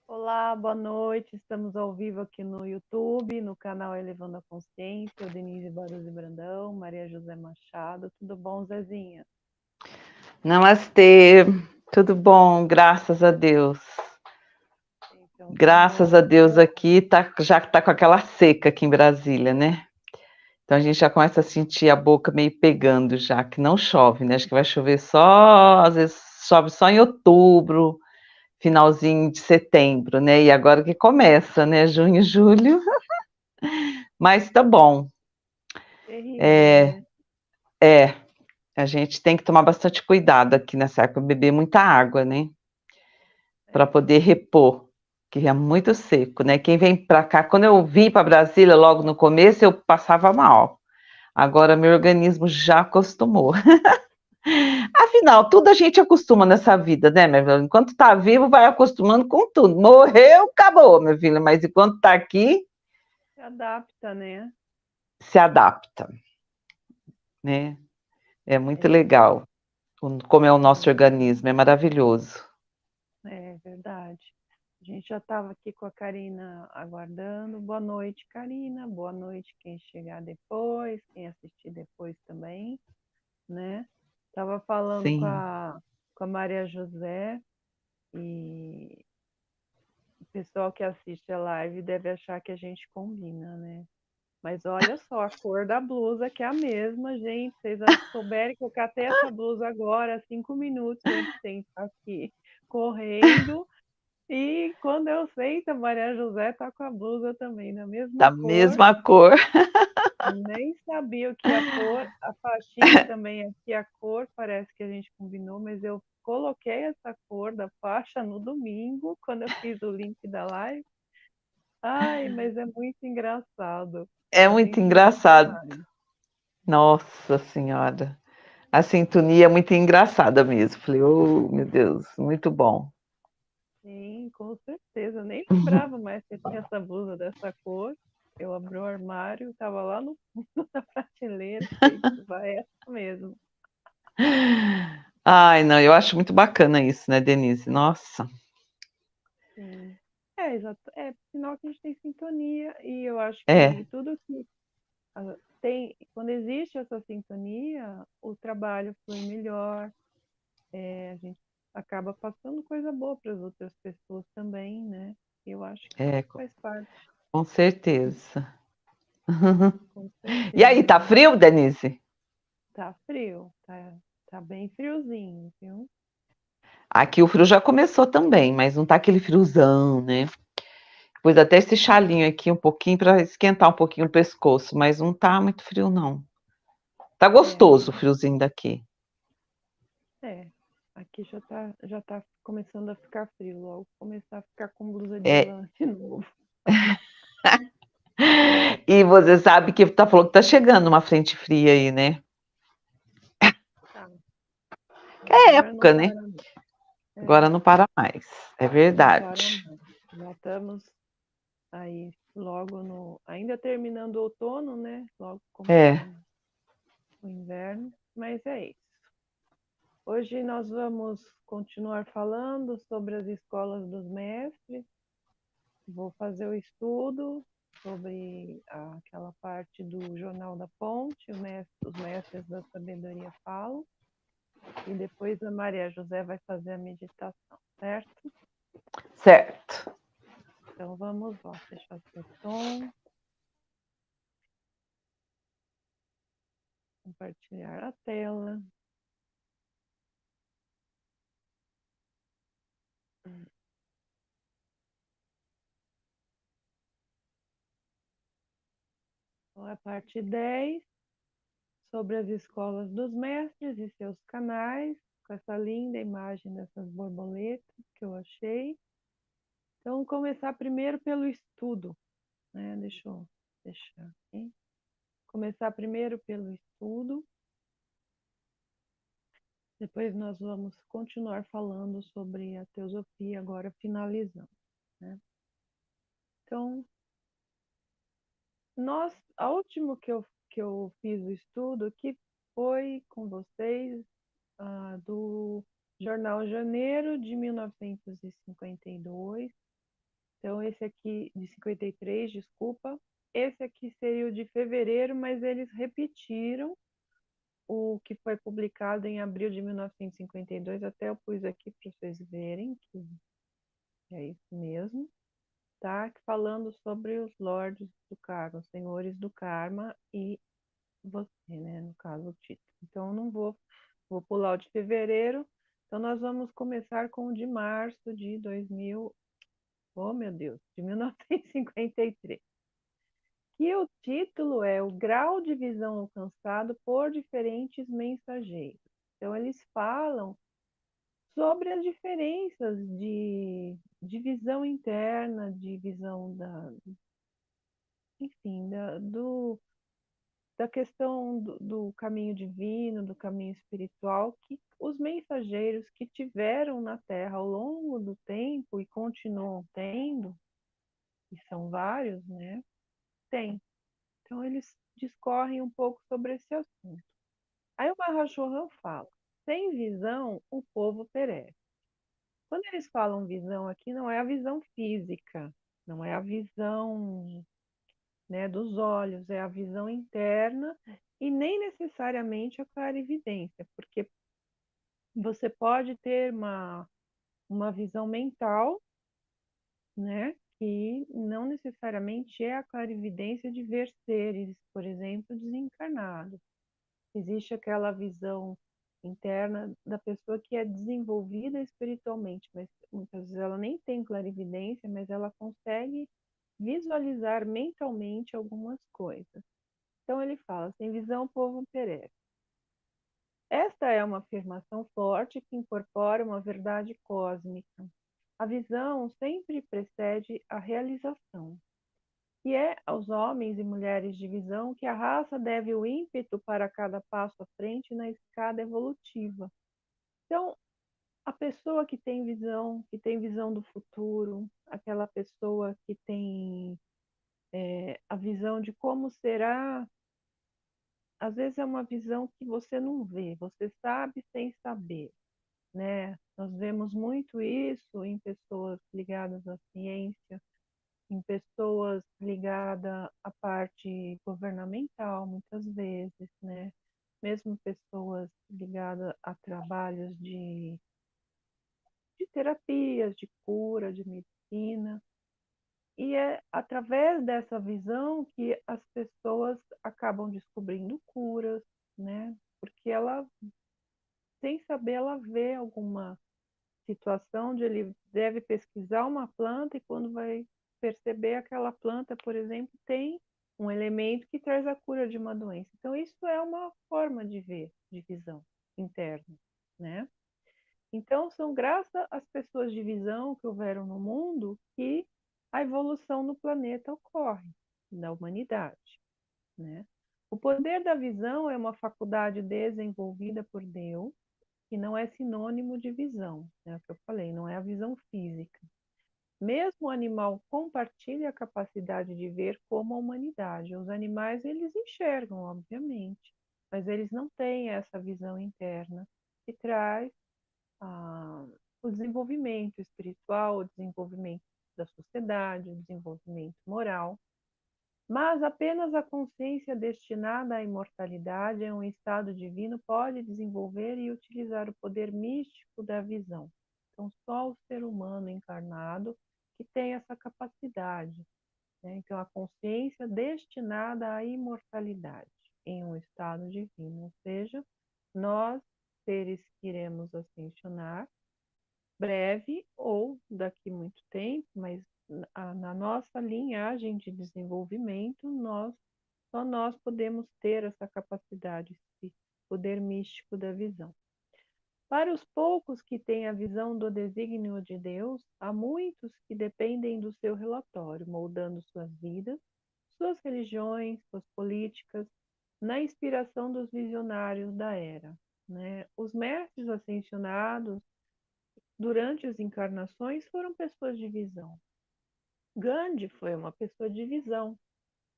Olá, boa noite. Estamos ao vivo aqui no YouTube, no canal Elevando a Consciência. Eu, Denise Baruzzi Brandão, Maria José Machado. Tudo bom, Zezinha? Namastê, tudo bom, graças a Deus. Então tá Graças bom. a Deus aqui já tá com aquela seca aqui em Brasília, né? Então a gente já começa a sentir a boca meio pegando já, que não chove, né? Acho que vai chover só, às vezes chove só em outubro, finalzinho de setembro, né? E agora que começa, né? Junho, julho. Mas tá bom. Terrível, É, né? é, a gente tem que tomar bastante cuidado aqui nessa época, beber muita água, né? Para É. poder repor, que é muito seco, né? Quem vem para cá, quando eu vim para Brasília logo no começo, eu passava mal. Agora meu organismo já acostumou. Afinal, tudo a gente acostuma nessa vida, né, minha filha? Enquanto está vivo, vai acostumando com tudo. Morreu, acabou, minha filha. Mas enquanto está aqui, Se adapta, né? se adapta, né? É muito É, legal como é o nosso sim, organismo, é maravilhoso. é verdade. A gente já estava aqui com a Karina aguardando. Boa noite, Karina. Boa noite, quem chegar depois, quem assistir depois também, né? Estava falando com Sim. a Maria José. E o pessoal que assiste a live deve achar que a gente combina, né? Mas olha só, a cor da blusa que é a mesma, gente. Vocês souberem que eu catei essa blusa agora, 5 minutos antes de sentar aqui, correndo. E quando eu sento, a Maria José tá com a blusa também, na mesma Da cor. mesma cor. Nem sabia o que ia pôr. A faixinha também aqui, a cor, parece que a gente combinou, mas eu coloquei essa cor da faixa no domingo, quando eu fiz o link da live. Ai, mas é muito engraçado. É A muito gente ri engraçado. demais. Nossa Senhora. A sintonia é muito engraçada mesmo. Falei, oh, meu Deus, muito bom. Sim, com certeza. Eu nem lembrava mais que eu tinha essa blusa dessa cor. Eu abri o armário, estava lá no fundo da prateleira. Falei, vai essa mesmo. Ai, não, eu acho muito bacana isso, né, Denise? Nossa. Sim. É, exato. É sinal que a gente tem sintonia. E eu acho É, que tudo que tem, quando existe essa sintonia, o trabalho flui melhor. A gente acaba passando coisa boa para as outras pessoas também, né? Eu acho que é, faz parte, com certeza. com E aí, tá certeza. frio, Denise? Tá frio, tá bem friozinho, viu? Aqui o frio já começou também, mas não tá aquele friozão, né? Pus até esse chalinho aqui um pouquinho para esquentar um pouquinho o pescoço, mas não tá muito frio, não. Tá É, gostoso o friozinho daqui. é. Aqui já tá começando a ficar frio, logo começar a ficar com blusa de É. lã de novo. E você sabe que tá falando que tá chegando uma frente fria aí, né? Tá. É Agora não época, né? para não. Agora É, não para mais. É não para verdade. mais. Já estamos aí logo no. Ainda terminando o outono, né? Logo É. começando o inverno. Mas é isso. Hoje nós vamos continuar falando sobre as escolas dos mestres. Vou fazer o estudo sobre aquela parte do Jornal da Ponte, os mestres da sabedoria falam, e depois a Maria José vai fazer a meditação, certo? Certo. Então vamos lá, fechar seu som, compartilhar a tela. Então, a parte 10, sobre as escolas dos mestres e seus canais, com essa linda imagem dessas borboletas que eu achei. Então, vamos começar primeiro pelo estudo, né? Deixa eu deixar aqui. Começar primeiro pelo estudo, depois nós vamos continuar falando sobre a teosofia, agora finalizando, né? Então, a última que eu fiz o estudo aqui foi com vocês do Jornal Janeiro de 1952, Então, esse aqui de 53, desculpa. Esse aqui seria o de fevereiro, mas eles repetiram o que foi publicado em abril de 1952. Até eu pus aqui para vocês verem que é isso mesmo. Tá? Falando sobre os lords do karma, os senhores do karma e você, né? No caso, o título. Então, eu não vou pular o de fevereiro. Então, nós vamos começar com o de março de 2000. Oh, meu Deus, de 1953. Que o título é O Grau de Visão Alcançado por Diferentes Mensageiros. Então, eles falam sobre as diferenças de visão interna, de visão enfim, da questão do caminho divino, do caminho espiritual, que os mensageiros que tiveram na Terra ao longo do tempo e continuam tendo, e são vários, né? Tem. Então, eles discorrem um pouco sobre esse assunto. Aí o Mahashohan fala, sem visão, o povo perece. Quando eles falam visão aqui, não é a visão física, não é a visão, né, dos olhos, é a visão interna e nem necessariamente a clarividência, porque você pode ter uma visão mental, né, que não necessariamente é a clarividência de ver seres, por exemplo, desencarnados. Existe aquela visão interna da pessoa que é desenvolvida espiritualmente, mas muitas vezes ela nem tem clarividência, mas ela consegue visualizar mentalmente algumas coisas. Então ele fala, sem visão o povo perece. Esta é uma afirmação forte que incorpora uma verdade cósmica. A visão sempre precede a realização. E é aos homens e mulheres de visão que a raça deve o ímpeto para cada passo à frente na escada evolutiva. Então, a pessoa que tem visão do futuro, aquela pessoa que tem a visão de como será, às vezes é uma visão que você não vê, você sabe sem saber, né? Nós vemos muito isso em pessoas ligadas à ciência, em pessoas ligadas à parte governamental, muitas vezes, né? Mesmo pessoas ligadas a trabalhos de terapias, de cura, de medicina. E é através dessa visão que as pessoas acabam descobrindo curas, né? Porque ela, sem saber, ela vê alguma situação onde ele deve pesquisar uma planta e quando vai perceber aquela planta, por exemplo, tem um elemento que traz a cura de uma doença. Então, isso é uma forma de ver, de visão interna, né? Então, são graças às pessoas de visão que houveram no mundo que a evolução no planeta ocorre, na humanidade, né? O poder da visão é uma faculdade desenvolvida por Deus, que não é sinônimo de visão, é o que eu falei, não é a visão física. Mesmo o animal compartilha a capacidade de ver como a humanidade. Os animais, eles enxergam, obviamente, mas eles não têm essa visão interna que traz ah, o desenvolvimento espiritual, o desenvolvimento da sociedade, o desenvolvimento moral. Mas apenas a consciência destinada à imortalidade em um estado divino pode desenvolver e utilizar o poder místico da visão. Então, só o ser humano encarnado que tem essa capacidade, né? Então, a consciência destinada à imortalidade em um estado divino, ou seja, nós, seres que iremos ascensionar, breve ou daqui muito tempo, mas na nossa linhagem de desenvolvimento, só nós podemos ter essa capacidade, esse poder místico da visão. Para os poucos que têm a visão do desígnio de Deus, há muitos que dependem do seu relatório, moldando suas vidas, suas religiões, suas políticas, na inspiração dos visionários da era, né? Os mestres ascensionados durante as encarnações foram pessoas de visão. Gandhi foi uma pessoa de visão,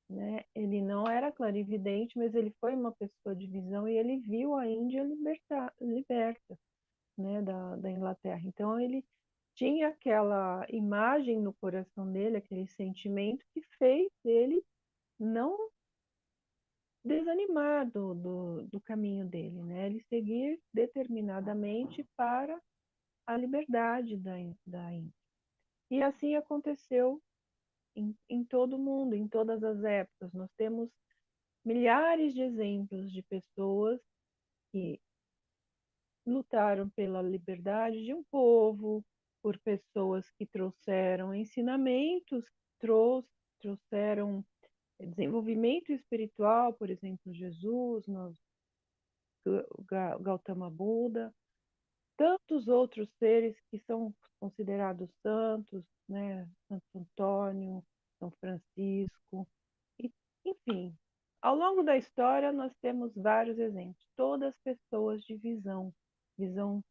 né? Ele não era clarividente, mas ele foi uma pessoa de visão e ele viu a Índia liberta, né, da Inglaterra. Então ele tinha aquela imagem no coração dele, aquele sentimento que fez ele não desanimar do caminho dele, né? Ele seguir determinadamente para a liberdade da Índia. E assim aconteceu em todo o mundo, em todas as épocas. Nós temos milhares de exemplos de pessoas que lutaram pela liberdade de um povo, por pessoas que trouxeram ensinamentos, trouxeram desenvolvimento espiritual, por exemplo, Jesus, Gautama Buda, tantos outros seres que são considerados santos, né? Santo Antônio, São Francisco, e, enfim. Ao longo da história, nós temos vários exemplos, todas pessoas de visão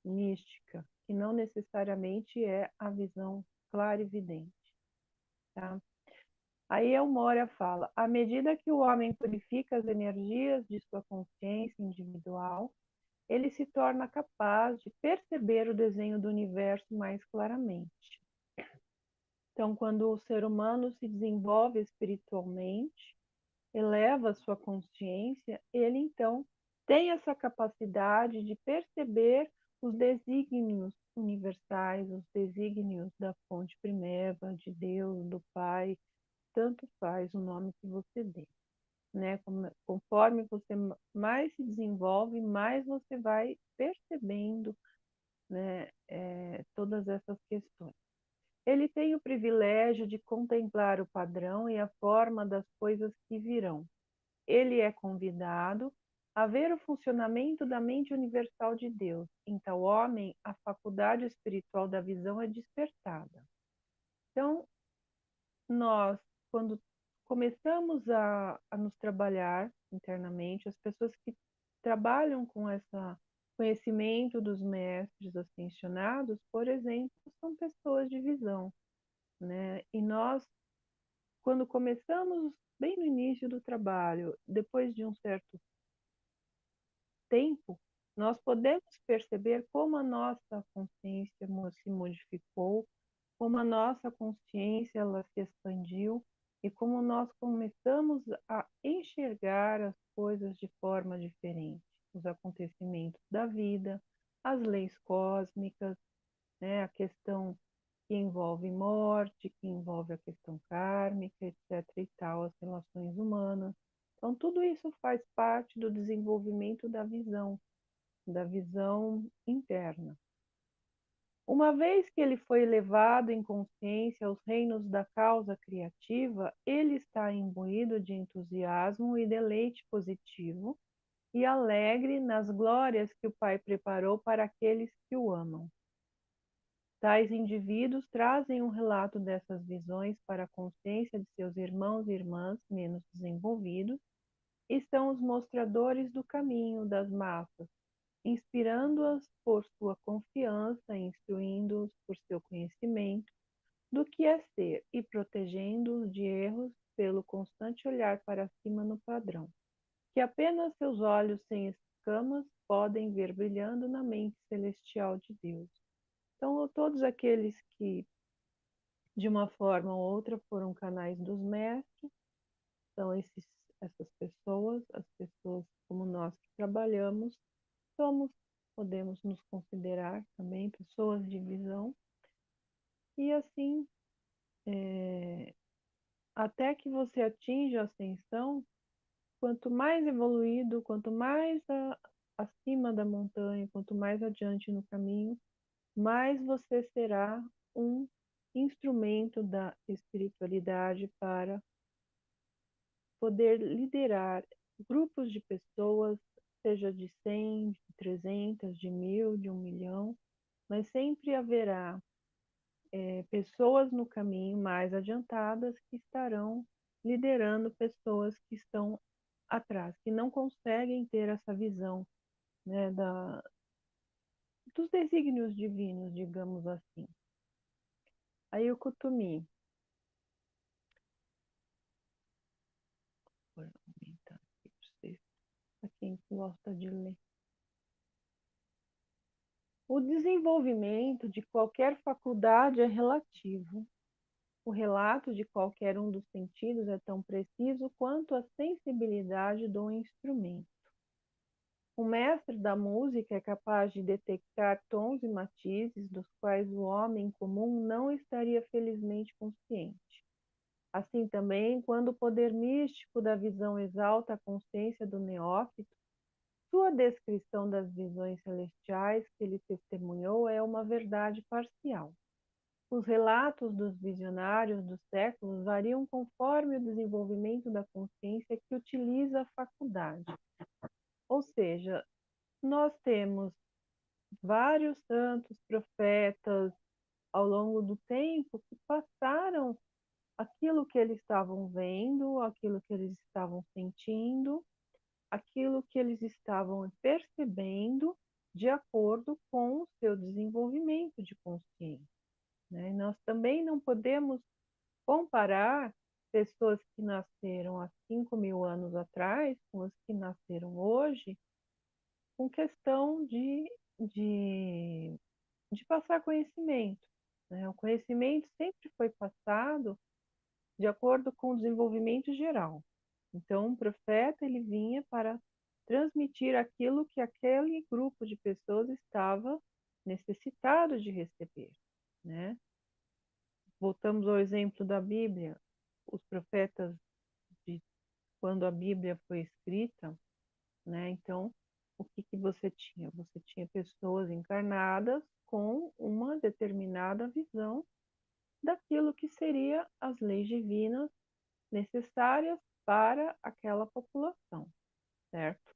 mística, que não necessariamente é a visão clarividente. Tá? Aí a Moria fala, à medida que o homem purifica as energias de sua consciência individual, ele se torna capaz de perceber o desenho do universo mais claramente. Então, quando o ser humano se desenvolve espiritualmente, eleva a sua consciência, ele então tem essa capacidade de perceber os desígnios universais, os desígnios da fonte primeva, de Deus, do Pai, tanto faz o nome que você dê. Né? Conforme você mais se desenvolve, mais você vai percebendo, né, todas essas questões. Ele tem o privilégio de contemplar o padrão e a forma das coisas que virão. Ele é convidado a ver o funcionamento da mente universal de Deus. Em tal homem, a faculdade espiritual da visão é despertada. Então, nós, quando começamos a nos trabalhar internamente, as pessoas que trabalham com esse conhecimento dos mestres ascensionados, por exemplo, são pessoas de visão, né? E nós, quando começamos bem no início do trabalho, depois de um certo tempo, nós podemos perceber como a nossa consciência se modificou, como a nossa consciência ela se expandiu e como nós começamos a enxergar as coisas de forma diferente, os acontecimentos da vida, as leis cósmicas, né, a questão que envolve morte, que envolve a questão kármica, etc. e tal, as relações humanas. Então, tudo isso faz parte do desenvolvimento da visão interna. Uma vez que ele foi elevado em consciência aos reinos da causa criativa, ele está imbuído de entusiasmo e deleite positivo e alegre nas glórias que o Pai preparou para aqueles que o amam. Tais indivíduos trazem um relato dessas visões para a consciência de seus irmãos e irmãs menos desenvolvidos e são os mostradores do caminho das massas, inspirando-as por sua confiança, instruindo-os por seu conhecimento do que é ser e protegendo-os de erros pelo constante olhar para cima no padrão, que apenas seus olhos sem escamas podem ver brilhando na mente celestial de Deus. Então, todos aqueles que, de uma forma ou outra, foram canais dos mestres, são essas pessoas, as pessoas como nós que trabalhamos, somos, podemos nos considerar também pessoas de visão, e assim, até que você atinja a ascensão, quanto mais evoluído, quanto mais acima da montanha, quanto mais adiante no caminho, mais você será um instrumento da espiritualidade para poder liderar grupos de pessoas, seja de 100, de 300, de 1000, de 1 milhão, mas sempre haverá pessoas no caminho mais adiantadas que estarão liderando pessoas que estão atrás, que não conseguem ter essa visão, né, dos desígnios divinos, digamos assim. Aí o Kutumi. Vou aumentar aqui para vocês, para quem gosta de ler. O desenvolvimento de qualquer faculdade é relativo. O relato de qualquer um dos sentidos é tão preciso quanto a sensibilidade do instrumento. O mestre da música é capaz de detectar tons e matizes dos quais o homem comum não estaria felizmente consciente. Assim também, quando o poder místico da visão exalta a consciência do neófito, sua descrição das visões celestiais que ele testemunhou é uma verdade parcial. Os relatos dos visionários dos séculos variam conforme o desenvolvimento da consciência que utiliza a faculdade. Ou seja, nós temos vários santos profetas ao longo do tempo que passaram aquilo que eles estavam vendo, aquilo que eles estavam sentindo, aquilo que eles estavam percebendo de acordo com o seu desenvolvimento de consciência, né? Nós também não podemos comparar pessoas que nasceram há 5.000 anos atrás com as que nasceram hoje, com questão de passar conhecimento, né? O conhecimento sempre foi passado de acordo com o desenvolvimento geral. Então, o profeta ele vinha para transmitir aquilo que aquele grupo de pessoas estava necessitado de receber, né? Voltamos ao exemplo da Bíblia. Os profetas de quando a Bíblia foi escrita, né? Então, o que que você tinha? Você tinha pessoas encarnadas com uma determinada visão daquilo que seria as leis divinas necessárias para aquela população, certo?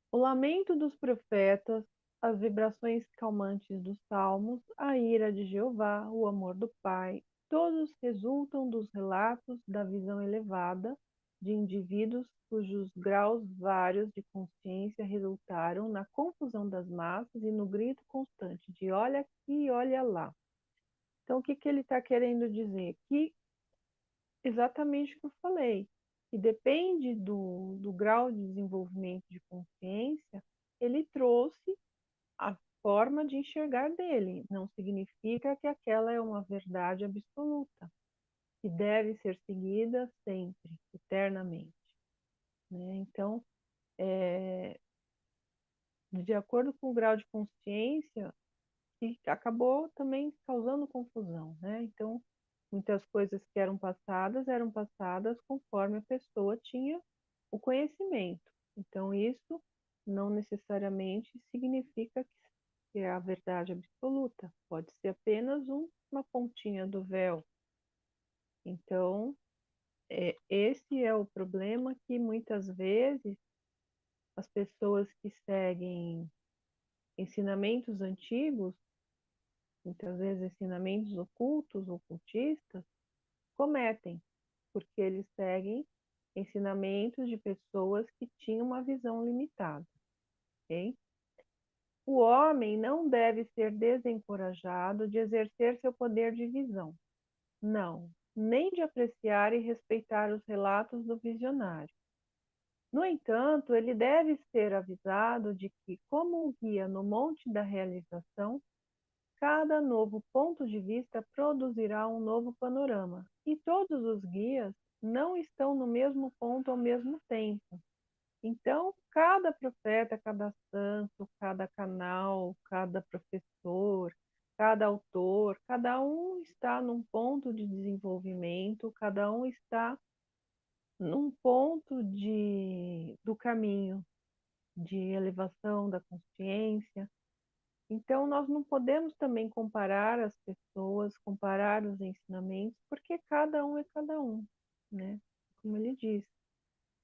O lamento dos profetas, as vibrações calmantes dos salmos, a ira de Jeová, o amor do Pai, todos resultam dos relatos da visão elevada de indivíduos cujos graus vários de consciência resultaram na confusão das massas e no grito constante de olha aqui e olha lá. Então, o que que ele está querendo dizer? Que exatamente o que eu falei, e depende do grau de desenvolvimento de consciência, ele trouxe a forma de enxergar dele. Não significa que aquela é uma verdade absoluta, que deve ser seguida sempre, eternamente, né? Então, de acordo com o grau de consciência, que acabou também causando confusão, né? Então, muitas coisas que eram passadas conforme a pessoa tinha o conhecimento. Então, isso não necessariamente significa que é a verdade absoluta, pode ser apenas uma pontinha do véu. Então, esse é o problema que muitas vezes as pessoas que seguem ensinamentos antigos, muitas vezes ensinamentos ocultos, ocultistas, cometem, porque eles seguem ensinamentos de pessoas que tinham uma visão limitada, ok? O homem não deve ser desencorajado de exercer seu poder de visão, não, nem de apreciar e respeitar os relatos do visionário. No entanto, ele deve ser avisado de que, como um guia no monte da realização, cada novo ponto de vista produzirá um novo panorama, e todos os guias não estão no mesmo ponto ao mesmo tempo. Então, cada profeta, cada santo, cada canal, cada professor, cada autor, cada um está num ponto de desenvolvimento, cada um está num ponto do caminho de elevação da consciência. Então, nós não podemos também comparar as pessoas, comparar os ensinamentos, porque cada um é cada um, né? Como ele diz,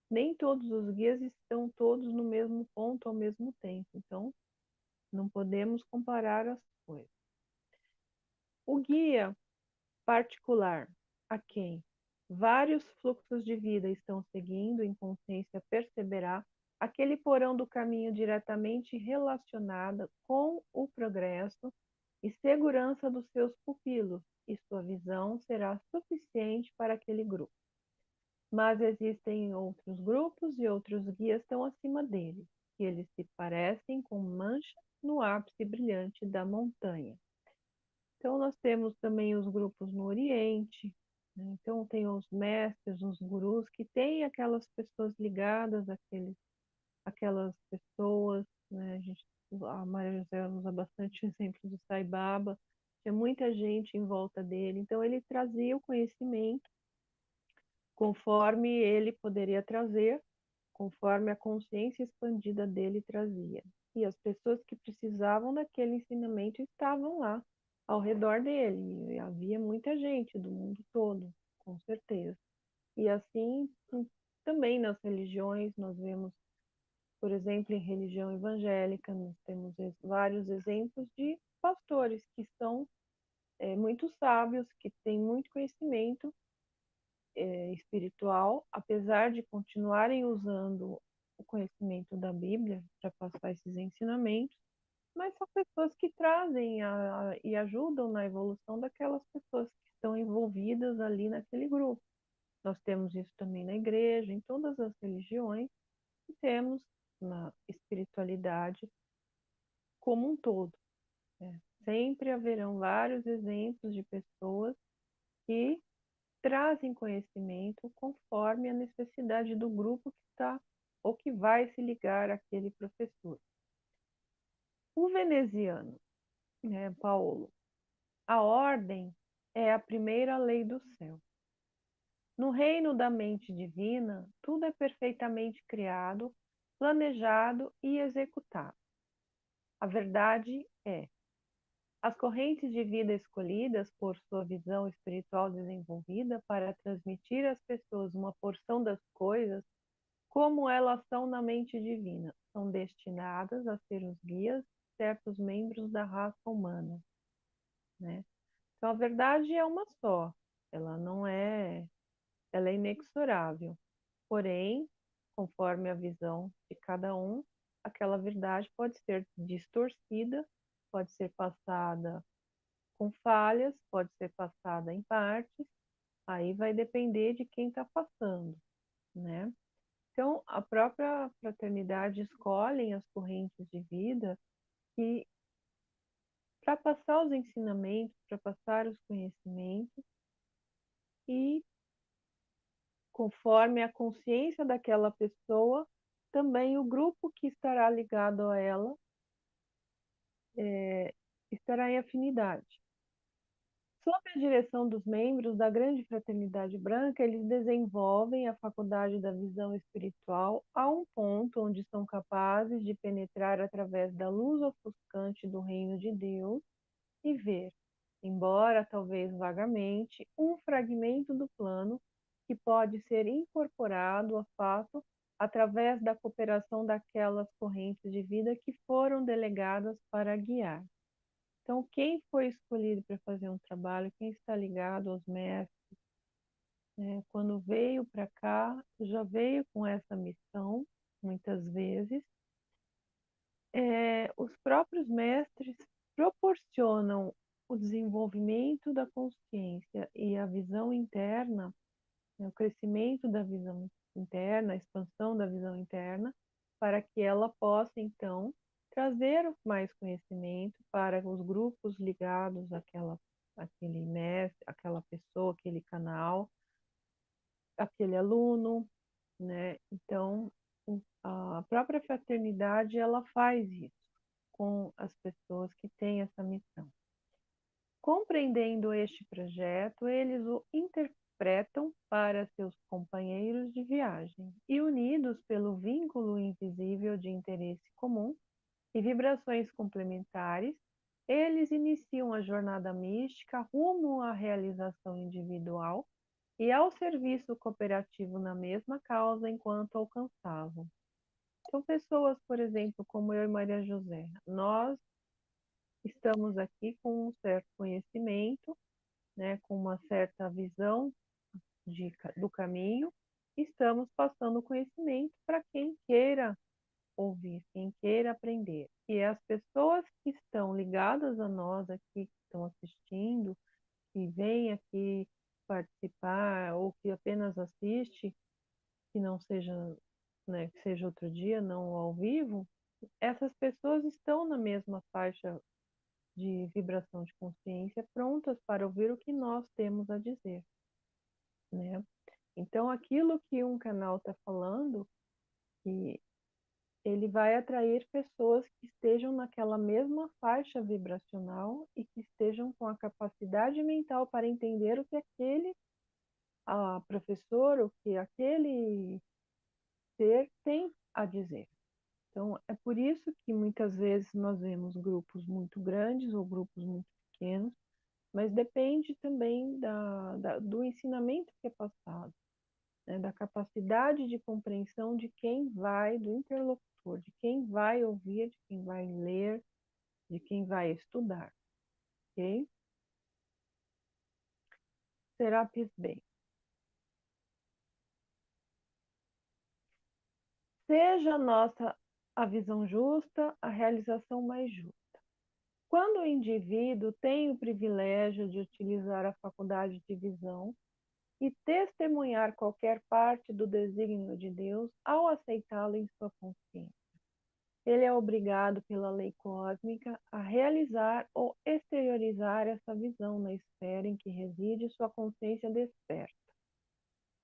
nem todos os guias estão todos no mesmo ponto ao mesmo tempo. Então, não podemos comparar as coisas. O guia particular a quem vários fluxos de vida estão seguindo em consciência perceberá aquele porão do caminho diretamente relacionado com o progresso e segurança dos seus pupilos, e sua visão será suficiente para aquele grupo. Mas existem outros grupos e outros guias estão acima dele. que eles se parecem com manchas no ápice brilhante da montanha. Então, nós temos também os grupos no Oriente, né? Então, tem os mestres, os gurus, que têm aquelas pessoas ligadas àquelas pessoas, né? A Maria José usa bastante o exemplo do Sai Baba, tinha muita gente em volta dele, então ele trazia o conhecimento conforme ele poderia trazer, conforme a consciência expandida dele trazia. E as pessoas que precisavam daquele ensinamento estavam lá, ao redor dele. E havia muita gente do mundo todo, com certeza. E assim, também nas religiões, nós vemos, por exemplo, em religião evangélica, nós temos vários exemplos de pastores que são muito sábios, que têm muito conhecimento espiritual, apesar de continuarem usando o conhecimento da Bíblia para passar esses ensinamentos, mas são pessoas que trazem e ajudam na evolução daquelas pessoas que estão envolvidas ali naquele grupo. Nós temos isso também na igreja, em todas as religiões, e temos na espiritualidade como um todo, né? Sempre haverão vários exemplos de pessoas que trazem conhecimento conforme a necessidade do grupo que está ou que vai se ligar àquele professor. O veneziano, né, Paulo, a ordem é a primeira lei do céu. No reino da mente divina, tudo é perfeitamente criado, planejado e executado. A verdade é, as correntes de vida escolhidas por sua visão espiritual desenvolvida para transmitir às pessoas uma porção das coisas como elas são na mente divina, são destinadas a ser os guias de certos membros da raça humana, né? Então a verdade é uma só, ela não é, ela é inexorável. Porém, conforme a visão de cada um, aquela verdade pode ser distorcida, pode ser passada com falhas, pode ser passada em partes, aí vai depender de quem está passando, né? Então, a própria fraternidade escolhem as correntes de vida que, para passar os ensinamentos, para passar os conhecimentos e conforme a consciência daquela pessoa, também o grupo que estará ligado a ela estará em afinidade. Sob a direção dos membros da Grande Fraternidade Branca, eles desenvolvem a faculdade da visão espiritual a um ponto onde são capazes de penetrar através da luz ofuscante do reino de Deus e ver, embora talvez vagamente, um fragmento do plano que pode ser incorporado ao fato através da cooperação daquelas correntes de vida que foram delegadas para guiar. Então, quem foi escolhido para fazer um trabalho, quem está ligado aos mestres, né, quando veio para cá, já veio com essa missão, muitas vezes. Os próprios mestres proporcionam o desenvolvimento da consciência e a visão interna, né, o crescimento da visão interna, a expansão da visão interna, para que ela possa, então, trazer mais conhecimento para os grupos ligados àquele mestre, aquela pessoa, aquele canal, aquele aluno, né? Então, a própria fraternidade, ela faz isso com as pessoas que têm essa missão. Compreendendo este projeto, eles o interpretam para seus companheiros de viagem e, unidos pelo vínculo invisível de interesse comum e vibrações complementares, eles iniciam a jornada mística rumo à realização individual e ao serviço cooperativo na mesma causa enquanto alcançavam. Então, pessoas, por exemplo, como eu e Maria José, nós estamos aqui com um certo conhecimento, né, com uma certa visão do caminho, estamos passando conhecimento para quem queira ouvir, quem queira aprender. E as pessoas que estão ligadas a nós aqui, que estão assistindo, que vêm aqui participar ou que apenas assiste, que não seja né, que seja outro dia, não ao vivo, essas pessoas estão na mesma faixa de vibração de consciência, prontas para ouvir o que nós temos a dizer, né? Então, aquilo que um canal está falando, que ele vai atrair pessoas que estejam naquela mesma faixa vibracional e que estejam com a capacidade mental para entender o que aquele professor, o que aquele ser tem a dizer. Então, é por isso que muitas vezes nós vemos grupos muito grandes ou grupos muito pequenos, mas depende também do ensinamento que é passado, né? Da capacidade de compreensão de quem vai, do interlocutor, de quem vai ouvir, de quem vai ler, de quem vai estudar, ok? Serapis Bey. Seja nossa a visão justa, a realização mais justa. Quando o indivíduo tem o privilégio de utilizar a faculdade de visão e testemunhar qualquer parte do desígnio de Deus ao aceitá-lo em sua consciência, ele é obrigado pela lei cósmica a realizar ou exteriorizar essa visão na esfera em que reside sua consciência desperta,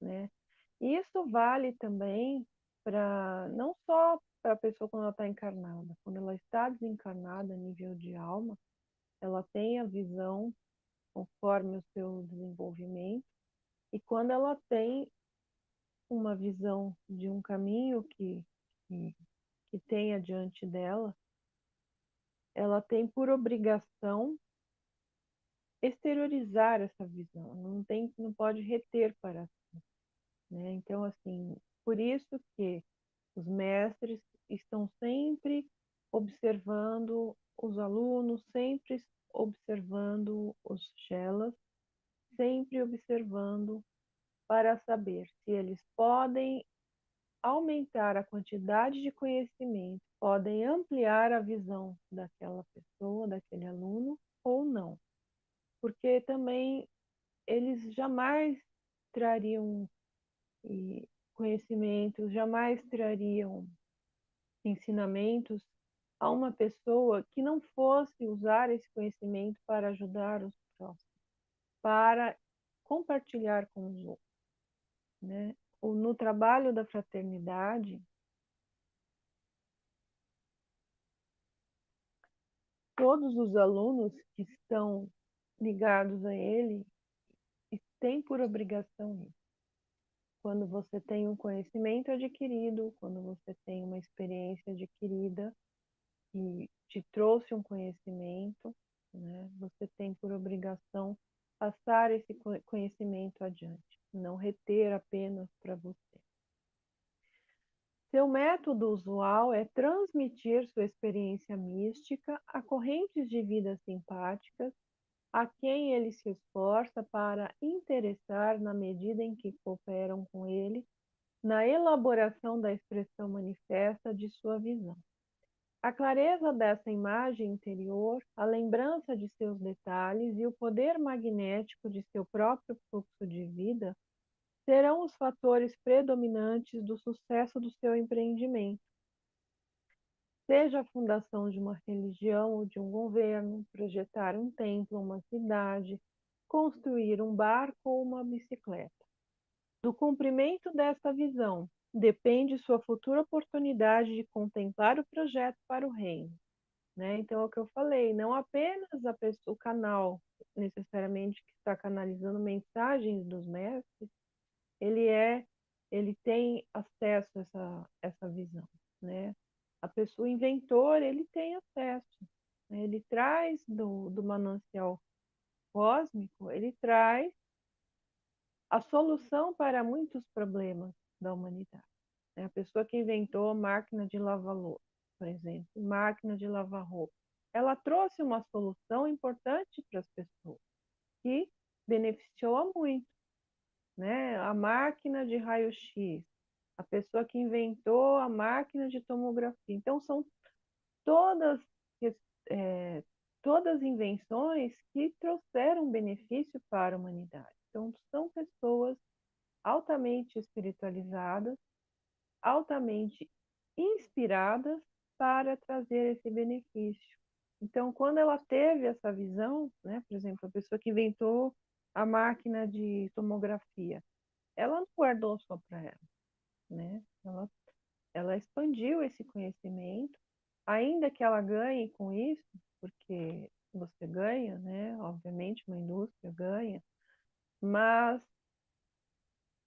né? Isso vale também para não só para a pessoa quando ela está encarnada, quando ela está desencarnada a nível de alma, ela tem a visão conforme o seu desenvolvimento, e quando ela tem uma visão de um caminho que, que tem adiante dela, ela tem por obrigação exteriorizar essa visão, não pode reter para si, né? Então, assim, por isso que os mestres estão sempre observando os alunos, sempre observando os chelas, sempre observando para saber se eles podem aumentar a quantidade de conhecimento, podem ampliar a visão daquela pessoa, daquele aluno ou não. Porque também eles jamais trariam conhecimentos, jamais trariam ensinamentos a uma pessoa que não fosse usar esse conhecimento para ajudar os próximos, para compartilhar com os outros, né? No trabalho da fraternidade, todos os alunos que estão ligados a ele têm por obrigação isso. Quando você tem um conhecimento adquirido, quando você tem uma experiência adquirida que te trouxe um conhecimento, né, você tem por obrigação passar esse conhecimento adiante, não reter apenas para você. Seu método usual é transmitir sua experiência mística a correntes de vida simpáticas a quem ele se esforça para interessar na medida em que cooperam com ele na elaboração da expressão manifesta de sua visão. A clareza dessa imagem interior, a lembrança de seus detalhes e o poder magnético de seu próprio fluxo de vida serão os fatores predominantes do sucesso do seu empreendimento. Seja a fundação de uma religião ou de um governo, projetar um templo, uma cidade, construir um barco ou uma bicicleta. Do cumprimento desta visão depende sua futura oportunidade de contemplar o projeto para o reino, né? Então, é o que eu falei, não apenas o canal, necessariamente, que está canalizando mensagens dos mestres, ele tem acesso a essa visão, né? A pessoa, o inventor, ele tem acesso, né? Ele traz do manancial cósmico, ele traz a solução para muitos problemas da humanidade. A pessoa que inventou a máquina de lavar louça, por exemplo, máquina de lavar roupa, ela trouxe uma solução importante para as pessoas, que beneficiou a muito, né? A máquina de raio-x, a pessoa que inventou a máquina de tomografia. Então, são todas, é, todas invenções que trouxeram benefício para a humanidade. Então, são pessoas altamente espiritualizadas, altamente inspiradas para trazer esse benefício. Então, quando ela teve essa visão, né, por exemplo, a pessoa que inventou a máquina de tomografia, ela não guardou só para ela, né? Ela expandiu esse conhecimento, ainda que ela ganhe com isso, porque você ganha, né? Obviamente, uma indústria ganha, mas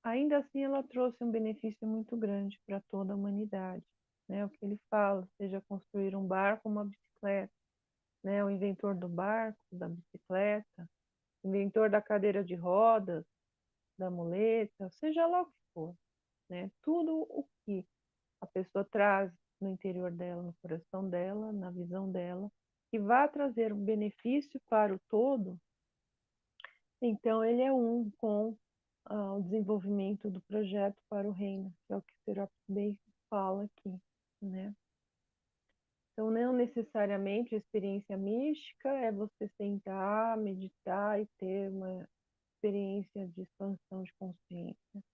ainda assim ela trouxe um benefício muito grande para toda a humanidade, né? O que ele fala, seja construir um barco ou uma bicicleta, né? O inventor do barco, da bicicleta, o inventor da cadeira de rodas, da muleta, seja lá o que for, né? Tudo o que a pessoa traz no interior dela, no coração dela, na visão dela, que vai trazer um benefício para o todo, então ele é um com o desenvolvimento do projeto para o reino, que é o que o Serapis Bey fala aqui, né? Então, não necessariamente a experiência mística é você sentar, meditar e ter uma experiência de expansão de consciência.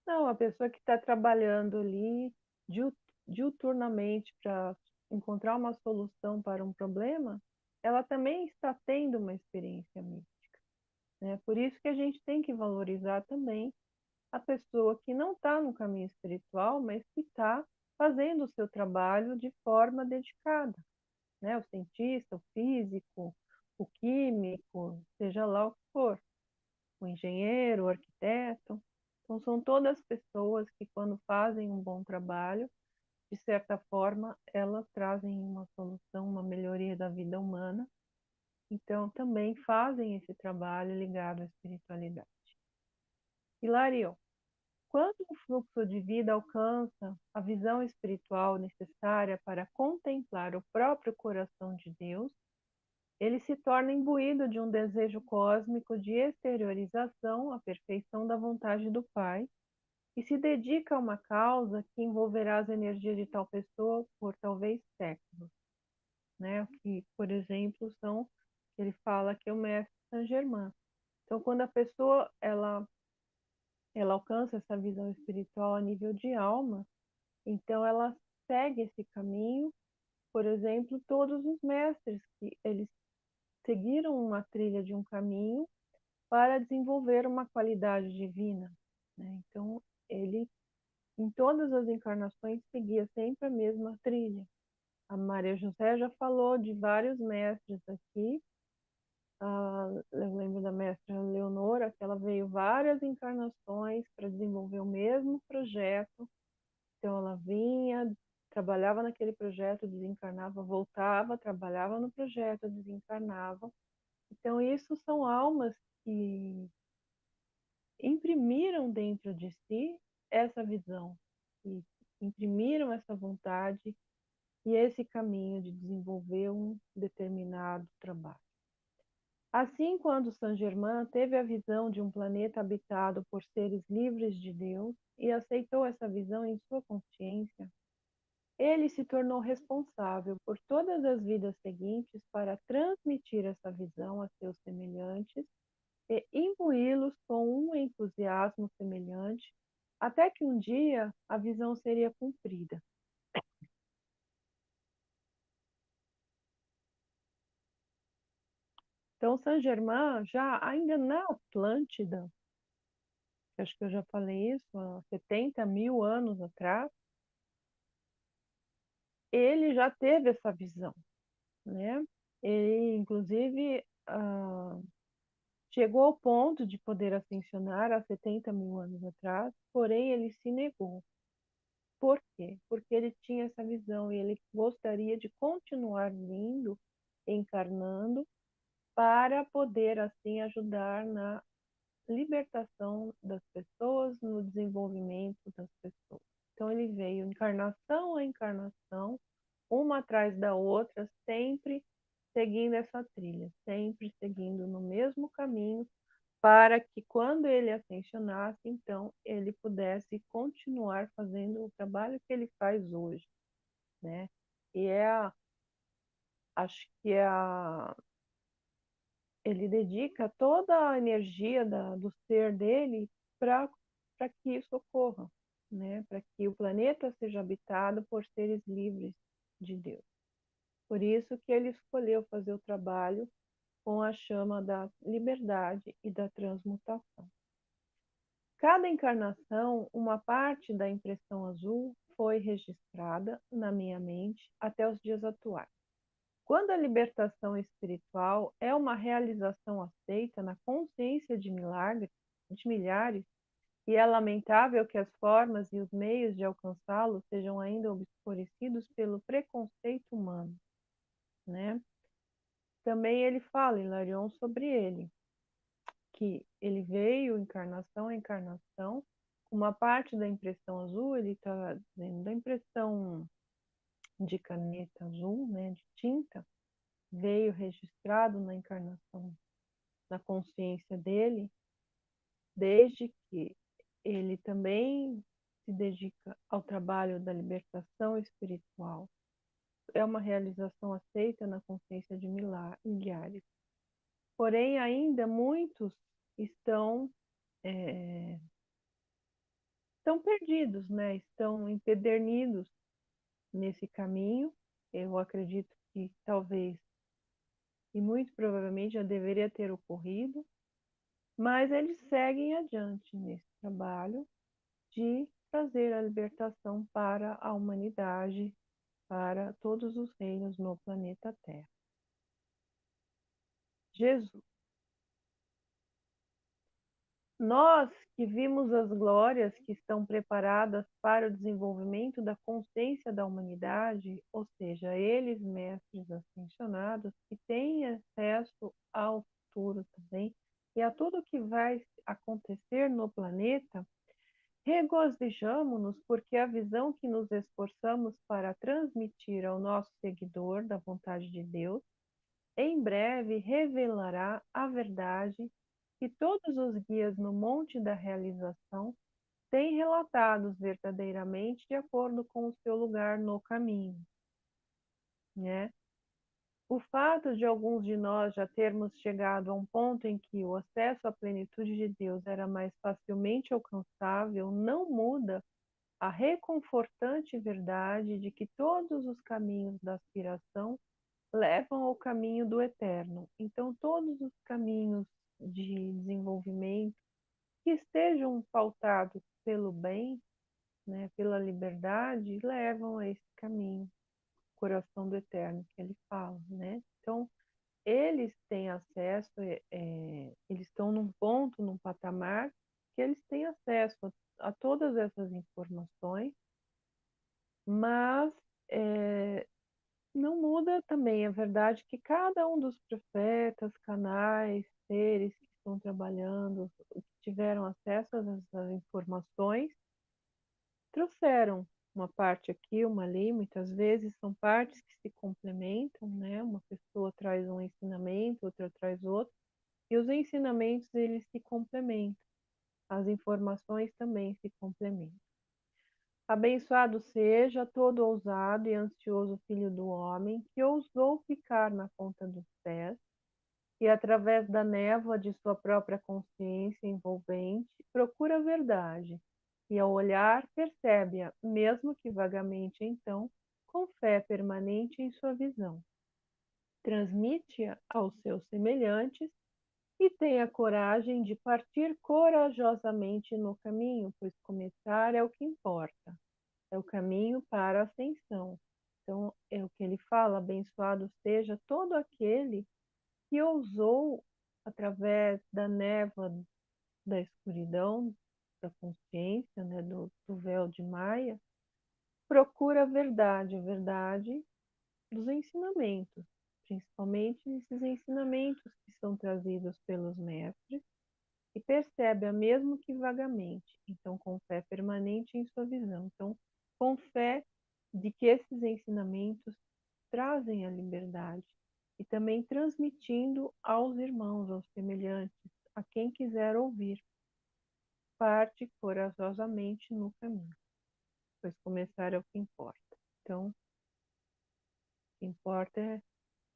Não, a pessoa que está trabalhando ali diuturnamente para encontrar uma solução para um problema, ela também está tendo uma experiência mística, né? Por isso que a gente tem que valorizar também a pessoa que não está no caminho espiritual, mas que está fazendo o seu trabalho de forma dedicada, né? O cientista, o físico, o químico, seja lá o que for, o engenheiro, o arquiteto. Então, são todas pessoas que, quando fazem um bom trabalho, de certa forma, elas trazem uma solução, uma melhoria da vida humana. Então, também fazem esse trabalho ligado à espiritualidade. Hilario, quando o fluxo de vida alcança a visão espiritual necessária para contemplar o próprio coração de Deus, ele se torna imbuído de um desejo cósmico de exteriorização à perfeição da vontade do Pai e se dedica a uma causa que envolverá as energias de tal pessoa por talvez séculos, né? Que, por exemplo, são, ele fala que é o mestre Saint Germain. Então, quando a pessoa ela alcança essa visão espiritual a nível de alma, então ela segue esse caminho. Por exemplo, todos os mestres que eles seguiram uma trilha de um caminho para desenvolver uma qualidade divina, né? Então, ele, em todas as encarnações, seguia sempre a mesma trilha. A Maria José já falou de vários mestres aqui. Eu lembro da mestra Leonora, que ela veio várias encarnações para desenvolver o mesmo projeto. Então, ela vinha, trabalhava naquele projeto, desencarnava, voltava, trabalhava no projeto, desencarnava. Então, isso são almas que imprimiram dentro de si essa visão, e imprimiram essa vontade e esse caminho de desenvolver um determinado trabalho. Assim, quando Saint Germain teve a visão de um planeta habitado por seres livres de Deus e aceitou essa visão em sua consciência, ele se tornou responsável por todas as vidas seguintes para transmitir essa visão a seus semelhantes e imbuí-los com um entusiasmo semelhante, até que um dia a visão seria cumprida. Então, Saint Germain, já ainda na Atlântida, acho que eu já falei isso, há 70 mil anos atrás, ele já teve essa visão, né? Ele, inclusive, chegou ao ponto de poder ascensionar há 70 mil anos atrás, porém ele se negou. Por quê? Porque ele tinha essa visão e ele gostaria de continuar vindo, encarnando, para poder assim ajudar na libertação das pessoas, no desenvolvimento das pessoas. Então ele veio encarnação a encarnação, uma atrás da outra, sempre seguindo essa trilha, sempre seguindo no mesmo caminho, para que quando ele ascensionasse, então ele pudesse continuar fazendo o trabalho que ele faz hoje, né? E acho que ele dedica toda a energia do ser dele para que isso ocorra, né, para que o planeta seja habitado por seres livres de Deus. Por isso que ele escolheu fazer o trabalho com a chama da liberdade e da transmutação. Cada encarnação, uma parte da impressão azul foi registrada na minha mente até os dias atuais. Quando a libertação espiritual é uma realização aceita na consciência de milhares, e é lamentável que as formas e os meios de alcançá-lo sejam ainda obscurecidos pelo preconceito humano, né? Também ele fala, Hilarion, sobre ele, que ele veio encarnação a encarnação, uma parte da impressão azul, ele está dizendo da impressão de caneta azul, né, de tinta, veio registrado na encarnação, na consciência dele, desde que ele também se dedica ao trabalho da libertação espiritual. É uma realização aceita na consciência de milhares. Porém, ainda muitos estão estão perdidos, né? Estão empedernidos nesse caminho. Eu acredito que talvez e muito provavelmente já deveria ter ocorrido, mas eles seguem adiante nesse trabalho de trazer a libertação para a humanidade, para todos os reinos no planeta Terra. Jesus. Nós que vimos as glórias que estão preparadas para o desenvolvimento da consciência da humanidade, ou seja, eles, mestres ascensionados, que têm acesso ao futuro também e a tudo que vai acontecer no planeta, regozijamo-nos porque a visão que nos esforçamos para transmitir ao nosso seguidor da vontade de Deus em breve revelará a verdade que todos os guias no Monte da Realização têm relatados verdadeiramente de acordo com o seu lugar no caminho, né? O fato de alguns de nós já termos chegado a um ponto em que o acesso à plenitude de Deus era mais facilmente alcançável não muda a reconfortante verdade de que todos os caminhos da aspiração levam ao caminho do eterno. Então, todos os caminhos de desenvolvimento que estejam pautados pelo bem, né, pela liberdade, levam a esse caminho, coração do eterno que ele fala, né? Então, eles têm acesso, eles estão num ponto, num patamar, que eles têm acesso a todas essas informações, mas não muda também a verdade que cada um dos profetas, canais, seres que estão trabalhando, que tiveram acesso a essas informações, trouxeram uma parte aqui, uma ali, muitas vezes são partes que se complementam, né? Uma pessoa traz um ensinamento, outra traz outro, e os ensinamentos eles se complementam, as informações também se complementam. Abençoado seja todo ousado e ansioso filho do homem que ousou ficar na ponta dos pés e, através da névoa de sua própria consciência envolvente, procura a verdade e, ao olhar, percebe-a, mesmo que vagamente então, com fé permanente em sua visão. Transmite-a aos seus semelhantes e tem a coragem de partir corajosamente no caminho, pois começar é o que importa. É o caminho para a ascensão. Então, é o que ele fala: abençoado seja todo aquele que ousou, através da névoa da escuridão, da consciência, né, do véu de Maia, procura a verdade dos ensinamentos, principalmente esses ensinamentos que são trazidos pelos mestres, e percebe-a mesmo que vagamente, então com fé permanente em sua visão. Então, com fé de que esses ensinamentos trazem a liberdade e também transmitindo aos irmãos, aos semelhantes, a quem quiser ouvir, parte corajosamente no caminho, pois começar é o que importa. Então, o que importa é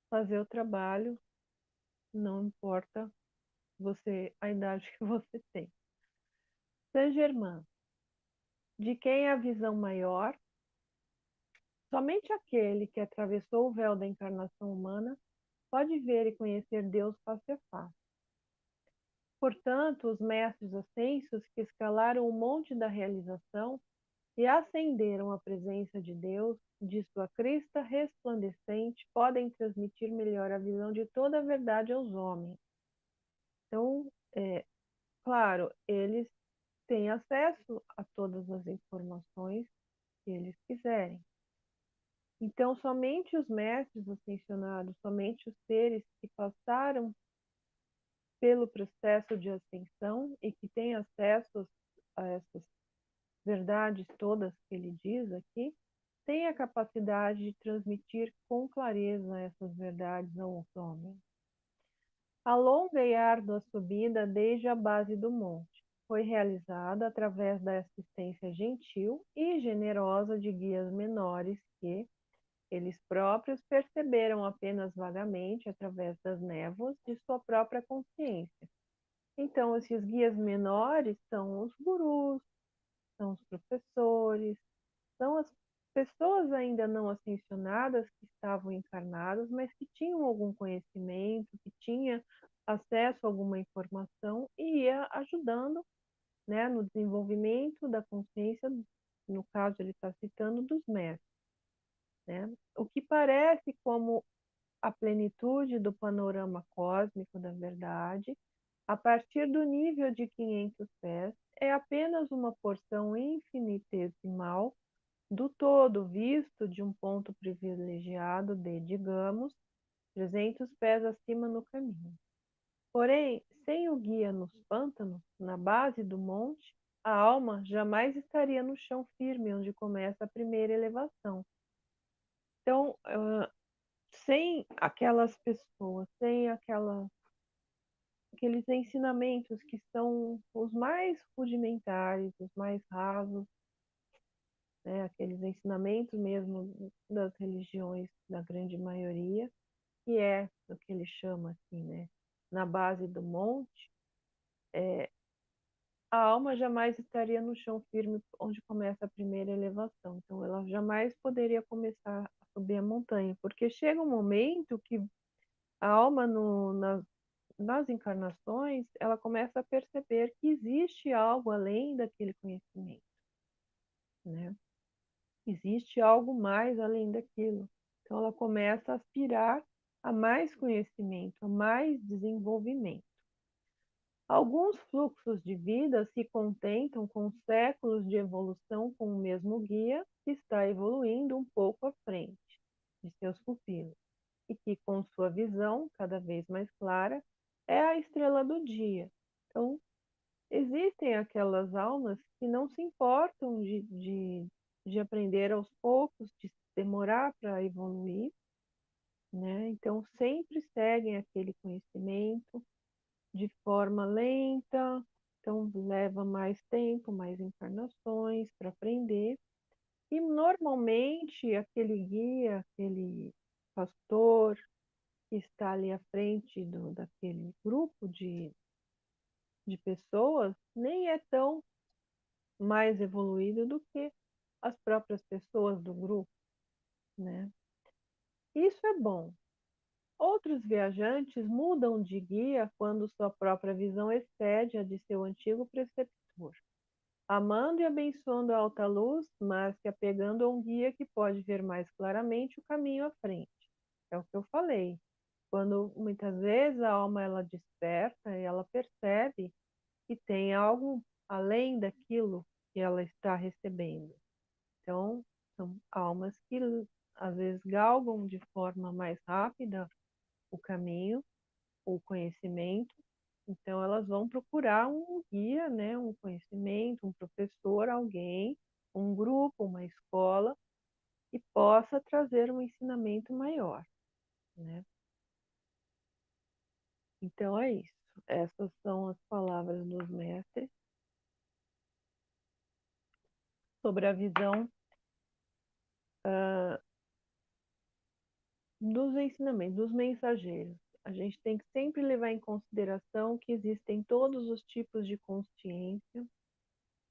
fazer o trabalho, não importa a idade que você tem. Saint Germain. de quem é a visão maior. Somente aquele que atravessou o véu da encarnação humana pode ver e conhecer Deus face a face. Portanto, os mestres ascensos que escalaram o monte da realização e ascenderam à presença de Deus, de sua crista resplandecente, podem transmitir melhor a visão de toda a verdade aos homens. Então, claro, eles têm acesso a todas as informações que eles quiserem. Então, somente os mestres ascensionados, somente os seres que passaram pelo processo de ascensão e que têm acesso a essas verdades todas que ele diz aqui, têm a capacidade de transmitir com clareza essas verdades aos homens. A longa e árdua subida desde a base do monte foi realizada através da assistência gentil e generosa de guias menores que, eles próprios perceberam apenas vagamente, através das névoas, de sua própria consciência. Então, esses guias menores são os gurus, são os professores, são as pessoas ainda não ascensionadas que estavam encarnadas, mas que tinham algum conhecimento, que tinha acesso a alguma informação e ia ajudando, né, no desenvolvimento da consciência, no caso ele está citando dos mestres, né? O que parece como a plenitude do panorama cósmico da verdade, a partir do nível de 500 pés, é apenas uma porção infinitesimal do todo visto de um ponto privilegiado de, digamos, 300 pés acima no caminho. Porém, sem o guia nos pântanos, na base do monte, a alma jamais estaria no chão firme onde começa a primeira elevação. Então, sem aquelas pessoas, sem aqueles ensinamentos que são os mais rudimentares, os mais rasos, né, aqueles ensinamentos mesmo das religiões da grande maioria, que é o que ele chama assim, né, na base do monte, a alma jamais estaria no chão firme onde começa a primeira elevação. Então, ela jamais poderia começar a subir a montanha, porque chega um momento que a alma nas encarnações, ela começa a perceber que existe algo além daquele conhecimento, né? Existe algo mais além daquilo. Então, ela começa a aspirar a mais conhecimento, a mais desenvolvimento. Alguns fluxos de vida se contentam com séculos de evolução com o mesmo guia que está evoluindo um pouco à frente de seus pupilos e que, com sua visão cada vez mais clara, é a estrela do dia. Então, existem aquelas almas que não se importam de aprender aos poucos, de demorar para evoluir, né? Então, sempre seguem aquele conhecimento de forma lenta, então leva mais tempo, mais encarnações para aprender. E normalmente aquele guia, aquele pastor que está ali à frente daquele grupo de pessoas, nem é tão mais evoluído do que as próprias pessoas do grupo, né? Isso é bom. Outros viajantes mudam de guia quando sua própria visão excede a de seu antigo preceptor, amando e abençoando a alta luz, mas se apegando a um guia que pode ver mais claramente o caminho à frente. É o que eu falei. Quando muitas vezes a alma ela desperta e ela percebe que tem algo além daquilo que ela está recebendo. Então, são almas que às vezes galgam de forma mais rápida o caminho, o conhecimento. Então, elas vão procurar um guia, né, um conhecimento, um professor, alguém, um grupo, uma escola, que possa trazer um ensinamento maior, né? Então, é isso. Essas são as palavras dos mestres sobre a visão dos ensinamentos, dos mensageiros. A gente tem que sempre levar em consideração que existem todos os tipos de consciência,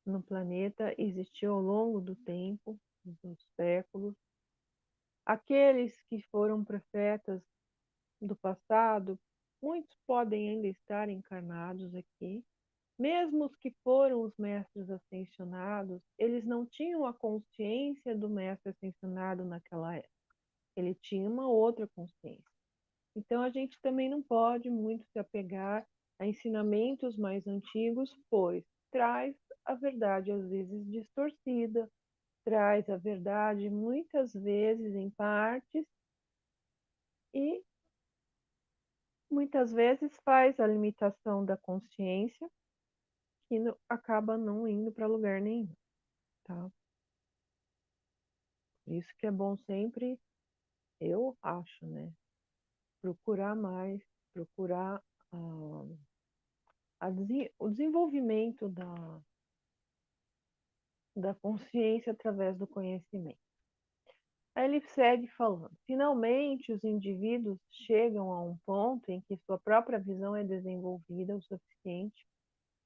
no planeta existiu ao longo do tempo, dos séculos. Aqueles que foram profetas do passado, muitos podem ainda estar encarnados aqui. Mesmo os que foram os mestres ascensionados, eles não tinham a consciência do mestre ascensionado naquela época. Ele tinha uma outra consciência. Então a gente também não pode muito se apegar a ensinamentos mais antigos, pois traz a verdade às vezes distorcida, traz a verdade muitas vezes em partes e muitas vezes faz a limitação da consciência que acaba não indo para lugar nenhum, tá? Por isso que é bom sempre, eu acho, né? Procurar mais, procurar o desenvolvimento da consciência através do conhecimento. Aí ele segue falando: finalmente, os indivíduos chegam a um ponto em que sua própria visão é desenvolvida o suficiente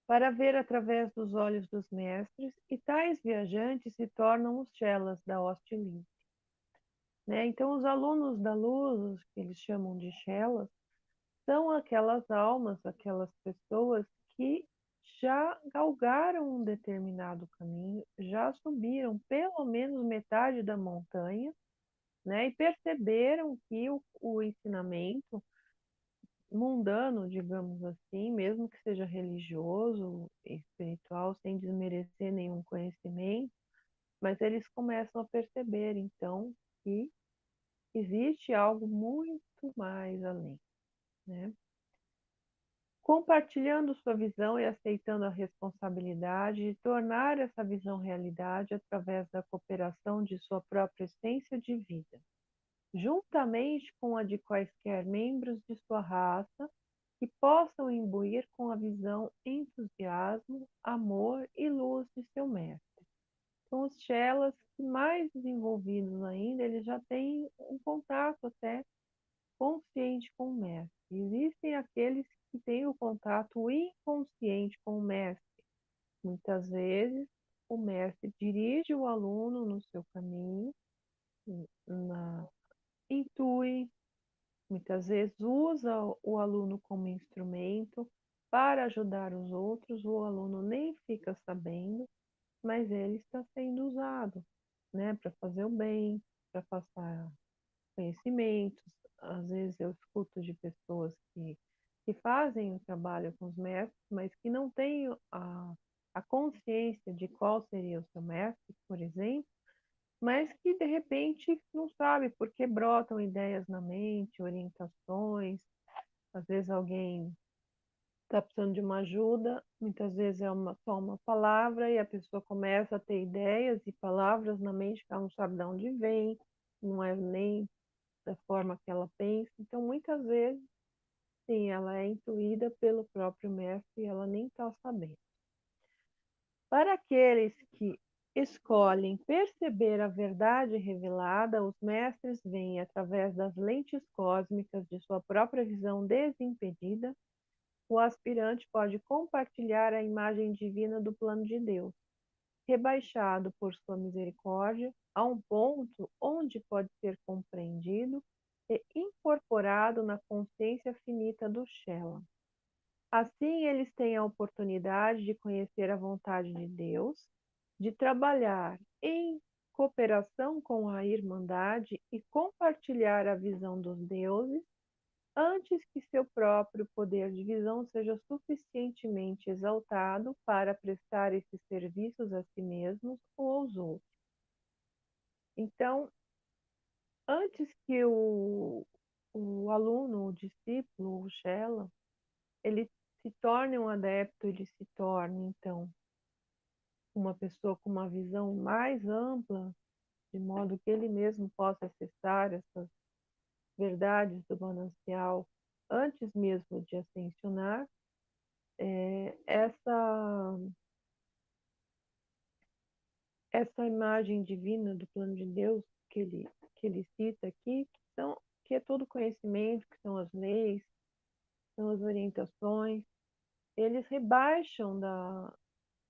para ver através dos olhos dos mestres, e tais viajantes se tornam os chelas da hoste livre. Né? Então, os alunos da luz, os que eles chamam de chelas, são aquelas almas, aquelas pessoas que já galgaram um determinado caminho, já subiram pelo menos metade da montanha, né? E perceberam que o ensinamento mundano, digamos assim, mesmo que seja religioso, espiritual, sem desmerecer nenhum conhecimento, mas eles começam a perceber, então, que existe algo muito mais além, né? Compartilhando sua visão e aceitando a responsabilidade de tornar essa visão realidade através da cooperação de sua própria essência de vida, juntamente com a de quaisquer membros de sua raça que possam imbuir com a visão, entusiasmo, amor e luz de seu mestre. São os chelas que mais desenvolvidos ainda, eles já têm um contato até consciente com o mestre. Existem aqueles que têm o contato inconsciente com o mestre. Muitas vezes, o mestre dirige o aluno no seu caminho, na, intui, muitas vezes usa o aluno como instrumento para ajudar os outros, o aluno nem fica sabendo, mas ele está sendo usado, né, para fazer o bem, para passar conhecimentos. Às vezes eu escuto de pessoas que fazem o trabalho com os mestres, mas que não têm a consciência de qual seria o seu mestre, por exemplo, mas que de repente não sabe porque brotam ideias na mente, orientações. Às vezes alguém está precisando de uma ajuda, muitas vezes é só uma palavra e a pessoa começa a ter ideias e palavras na mente que ela não sabe de onde vem, não é nem da forma que ela pensa. Então, muitas vezes, sim, ela é intuída pelo próprio mestre e ela nem está sabendo. Para aqueles que escolhem perceber a verdade revelada, os mestres veem através das lentes cósmicas de sua própria visão desimpedida. O aspirante pode compartilhar a imagem divina do plano de Deus, rebaixado por sua misericórdia a um ponto onde pode ser compreendido e incorporado na consciência finita do Shela. Assim, eles têm a oportunidade de conhecer a vontade de Deus, de trabalhar em cooperação com a Irmandade e compartilhar a visão dos deuses antes que seu próprio poder de visão seja suficientemente exaltado para prestar esses serviços a si mesmos ou aos outros. Então, antes que o aluno, o discípulo, o Shela, ele se torne um adepto, ele se torne, então, uma pessoa com uma visão mais ampla, de modo que ele mesmo possa acessar essas verdades do manancial antes mesmo de ascensionar, essa imagem divina do plano de Deus que ele cita aqui, que é todo conhecimento, que são as leis, são as orientações, eles rebaixam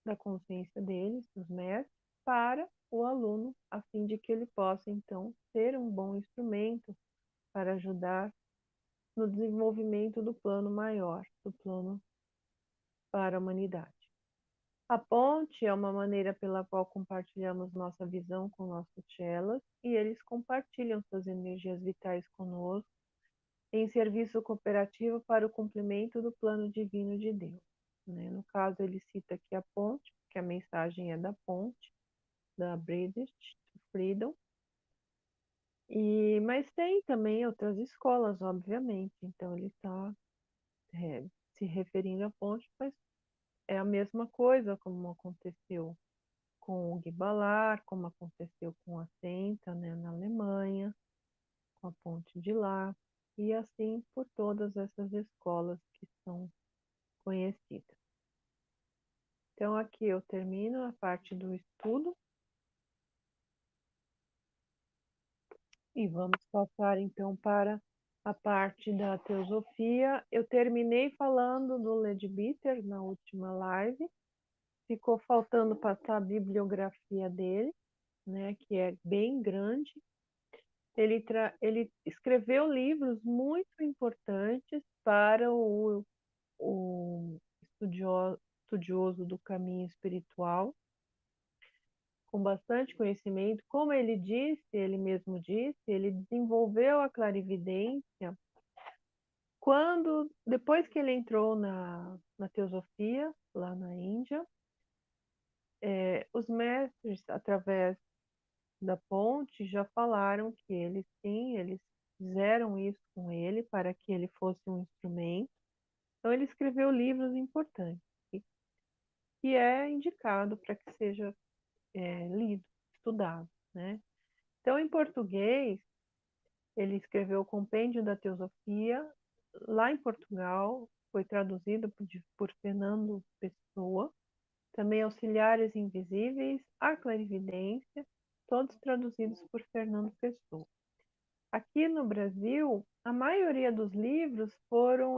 da consciência deles, dos mestres, para o aluno, a fim de que ele possa, então, ser um bom instrumento para ajudar no desenvolvimento do plano maior, do plano para a humanidade. A ponte é uma maneira pela qual compartilhamos nossa visão com nossos chelas e eles compartilham suas energias vitais conosco em serviço cooperativo para o cumprimento do plano divino de Deus. Né? No caso, ele cita aqui a ponte, que a mensagem é da ponte, da British Freedom, mas tem também outras escolas, obviamente, então ele está se referindo à ponte, mas é a mesma coisa como aconteceu com o Gibalar, como aconteceu com a Senta, né, na Alemanha, com a ponte de lá, e assim por todas essas escolas que são conhecidas. Então aqui eu termino a parte do estudo e vamos passar então para a parte da teosofia. Eu terminei falando do Leadbeater na última live, ficou faltando passar a bibliografia dele, né, que é bem grande. Ele escreveu livros muito importantes para o estudioso do caminho espiritual, com bastante conhecimento. Como ele disse, ele mesmo disse, ele desenvolveu a clarividência depois que ele entrou na teosofia, lá na Índia. Os mestres, através da ponte, já falaram que eles fizeram isso com ele para que ele fosse um instrumento. Então ele escreveu livros importantes, que é indicado para que seja lido, estudado, né? Então, em português, ele escreveu o Compêndio da Teosofia, lá em Portugal, foi traduzido por Fernando Pessoa, também Auxiliares Invisíveis, A Clarividência, todos traduzidos por Fernando Pessoa. Aqui no Brasil, a maioria dos livros foram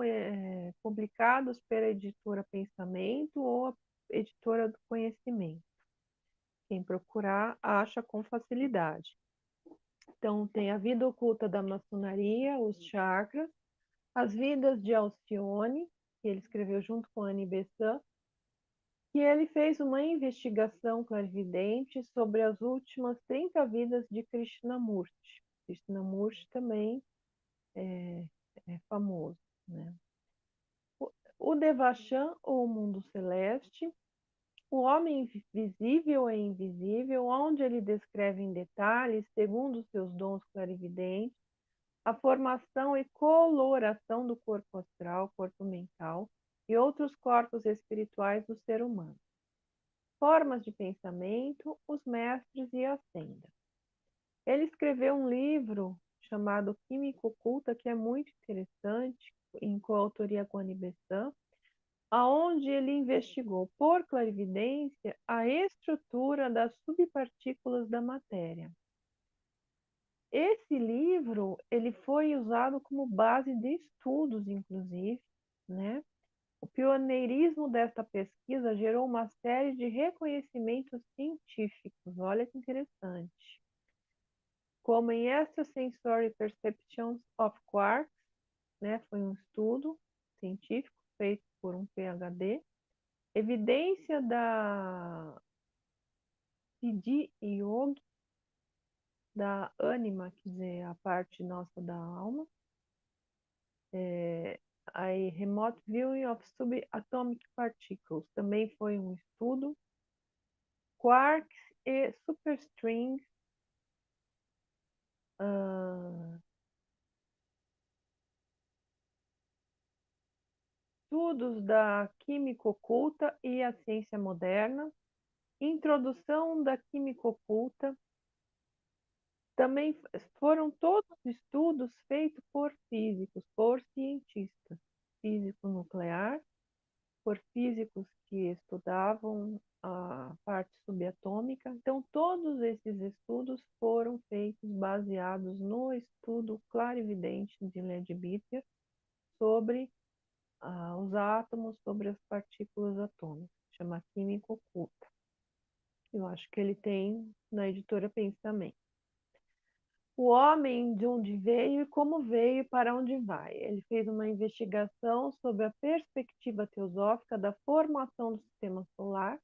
publicados pela editora Pensamento ou a editora do Conhecimento. Quem procurar, acha com facilidade. Então, tem a vida oculta da maçonaria, os chakras, as vidas de Alcione, que ele escreveu junto com Annie Besant, que ele fez uma investigação clarividente sobre as últimas 30 vidas de Krishnamurti. Krishnamurti também é famoso, né? O Devachan, ou o Mundo Celeste, o Homem Visível e Invisível, onde ele descreve em detalhes, segundo os seus dons clarividentes, a formação e coloração do corpo astral, corpo mental e outros corpos espirituais do ser humano. Formas de pensamento, os mestres e a senda. Ele escreveu um livro chamado Química Oculta, que é muito interessante, em coautoria com Annie Besant, aonde ele investigou por clarividência a estrutura das subpartículas da matéria. Esse livro ele foi usado como base de estudos, inclusive, né? O pioneirismo desta pesquisa gerou uma série de reconhecimentos científicos, olha que interessante, como em Extrasensory Perceptions of Quarks, né? Foi um estudo científico feito por um PhD, evidência da Siddhi Yoga, da ânima, quer dizer, a parte nossa da alma, a Remote Viewing of Subatomic Particles, também foi um estudo, quarks e superstrings, estudos da química oculta e a ciência moderna, introdução da química oculta. Também foram todos estudos feitos por físicos, por cientistas, físico nuclear, por físicos que estudavam a parte subatômica. Então, todos esses estudos foram feitos baseados no estudo clarividente de Leadbeater sobre os átomos, sobre as partículas atômicas, chama Química Oculta. Eu acho que ele tem na editora Pensamento. O homem, de onde veio e como veio e para onde vai. Ele fez uma investigação sobre a perspectiva teosófica da formação do sistema solar,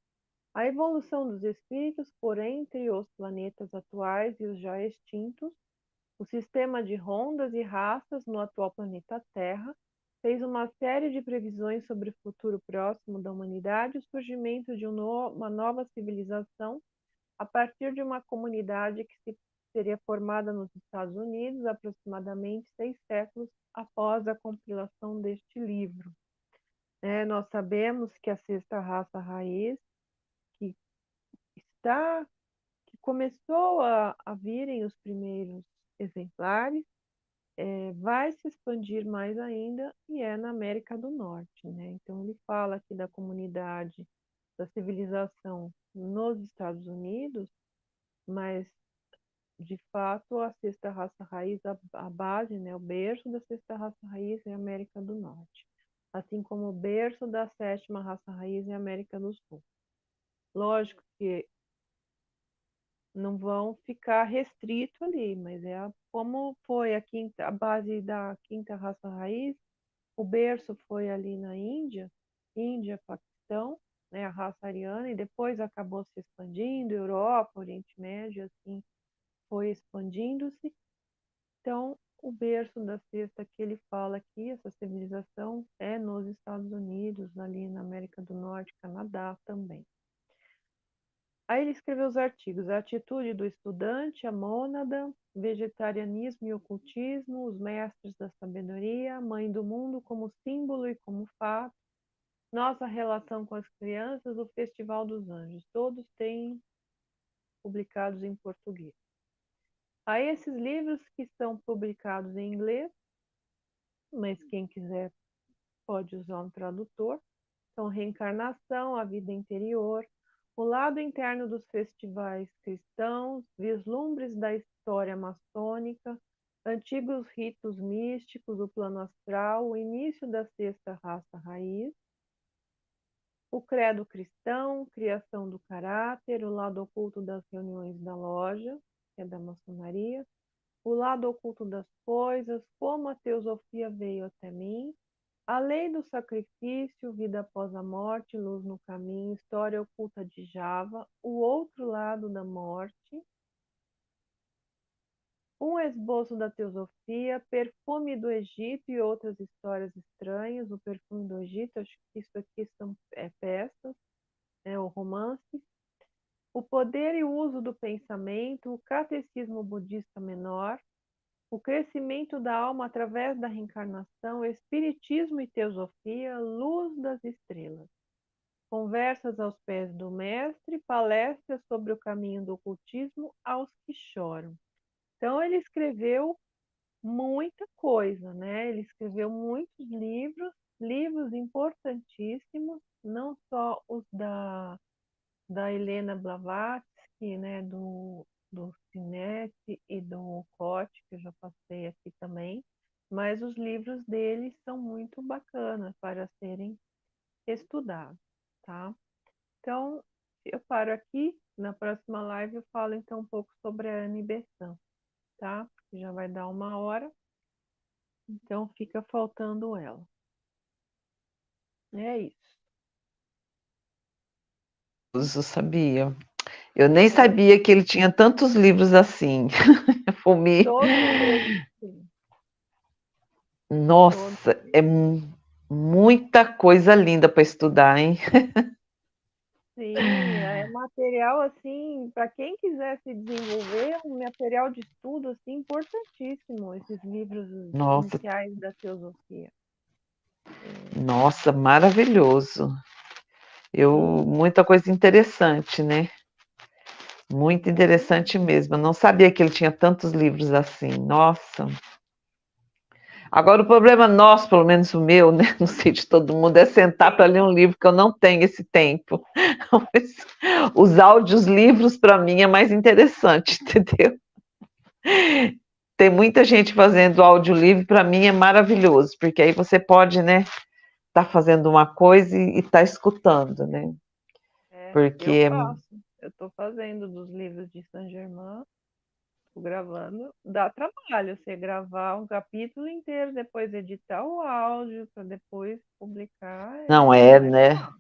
a evolução dos espíritos por entre os planetas atuais e os já extintos, o sistema de rondas e raças no atual planeta Terra, fez uma série de previsões sobre o futuro próximo da humanidade e o surgimento de uma nova civilização a partir de uma comunidade que seria formada nos Estados Unidos aproximadamente 6 séculos após a compilação deste livro. Nós sabemos que a sexta raça raiz, que começou a virem os primeiros exemplares, vai se expandir mais ainda e é na América do Norte, né? Então ele fala aqui da comunidade, da civilização nos Estados Unidos, mas de fato a sexta raça raiz, a base, né, o berço da sexta raça raiz é a América do Norte, assim como o berço da sétima raça raiz é a América do Sul. Lógico que não vão ficar restrito ali, mas como foi a base da quinta raça raiz, o berço foi ali na Índia, Paquistão, né, a raça ariana, e depois acabou se expandindo, Europa, Oriente Médio, assim, foi expandindo-se. Então, o berço da sexta que ele fala aqui, essa civilização, é nos Estados Unidos, ali na América do Norte, Canadá também. Aí ele escreveu os artigos: A Atitude do Estudante, a Mônada, Vegetarianismo e Ocultismo, Os Mestres da Sabedoria, Mãe do Mundo como Símbolo e como Fato, Nossa Relação com as Crianças, o Festival dos Anjos. Todos têm publicados em português. Aí esses livros que são publicados em inglês, mas quem quiser pode usar um tradutor, são Reencarnação, A Vida Interior, O Lado Interno dos Festivais Cristãos, Vislumbres da História Maçônica, Antigos Ritos Místicos, O Plano Astral, O Início da Sexta Raça Raiz, O Credo Cristão, Criação do Caráter, O Lado Oculto das Reuniões da Loja, que é da maçonaria, O Lado Oculto das Coisas, Como a Teosofia Veio até Mim, A Lei do Sacrifício, Vida após a Morte, Luz no Caminho, História Oculta de Java, O Outro Lado da Morte, Um Esboço da Teosofia, Perfume do Egito e Outras Histórias Estranhas. O Perfume do Egito, acho que isso aqui são peças, o romance. O Poder e o Uso do Pensamento, O Catecismo Budista Menor, O Crescimento da Alma através da Reencarnação, Espiritismo e Teosofia, Luz das Estrelas. Conversas aos Pés do Mestre, Palestras sobre o Caminho do Ocultismo aos que Choram. Então, ele escreveu muita coisa, né? Ele escreveu muitos livros importantíssimos, não só os da Helena Blavatsky, né? Do Sinetti e do Cote, que eu já passei aqui também, mas os livros dele são muito bacanas para serem estudados, tá? Então, eu paro aqui, na próxima live eu falo então um pouco sobre a Anne Besant, tá? Já vai dar 1 hora, então fica faltando ela. É isso. Eu sabia. Eu nem sabia que ele tinha tantos livros assim. Fumi. Todos eles, sim. Nossa, é muita coisa linda para estudar, hein? Sim, é material assim, para quem quiser se desenvolver, é um material de estudo assim importantíssimo, esses livros iniciais da teosofia. Nossa, maravilhoso. Muita coisa interessante, né? Muito interessante mesmo. Eu não sabia que ele tinha tantos livros assim. Nossa. Agora, o problema nosso, pelo menos o meu, né? Não sei de todo mundo, é sentar para ler um livro que eu não tenho esse tempo. Os audiolivros, para mim, é mais interessante, entendeu? Tem muita gente fazendo audiolivro, para mim é maravilhoso, porque aí você pode, né, tá fazendo uma coisa e tá escutando, né? Eu porque faço. Eu estou fazendo dos livros de Saint-Germain, estou gravando. Dá trabalho você gravar um capítulo inteiro, depois editar o áudio para depois publicar. não Não é, é né? fácil.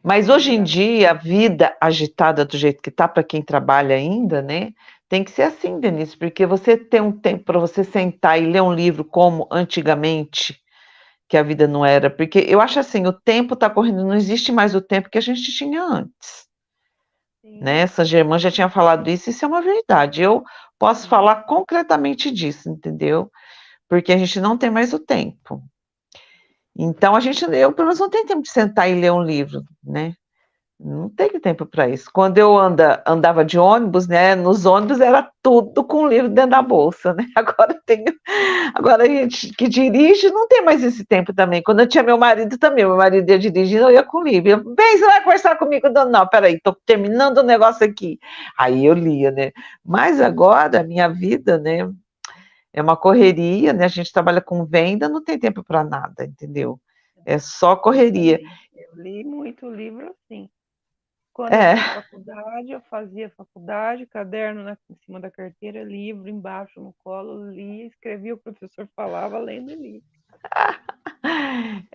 Mas Mas hoje em já dia, a vida agitada do jeito que tá para quem trabalha ainda, né? Tem que ser assim, Denise, porque você tem um tempo para você sentar e ler um livro como antigamente, que a vida não era, porque eu acho assim, o tempo está correndo, não existe mais o tempo que a gente tinha antes, né? sim, Essa Germã já tinha falado isso é uma verdade. Eu posso sim, falar concretamente disso, entendeu? Porque a gente não tem mais o tempo. Então a gente, eu pelo menos não tenho tempo de sentar e ler um livro, né? Não tenho tempo para isso. Quando eu andava de ônibus, né? Nos ônibus era tudo com livro dentro da bolsa, né? Agora a gente que dirige não tem mais esse tempo também. Quando eu tinha meu marido também, meu marido ia dirigindo, eu ia com livro. Bem, você vai conversar comigo? Não, não, peraí, estou terminando o negócio aqui. Aí eu lia, né? Mas agora a minha vida, né? É uma correria, né? A gente trabalha com venda, não tem tempo para nada, entendeu? É só eu correria. também. Eu li muito livro assim. Quando eu É, fiz faculdade, eu fazia faculdade, caderno em cima da carteira, livro embaixo no colo, lia, escrevia, o professor falava, lendo o livro.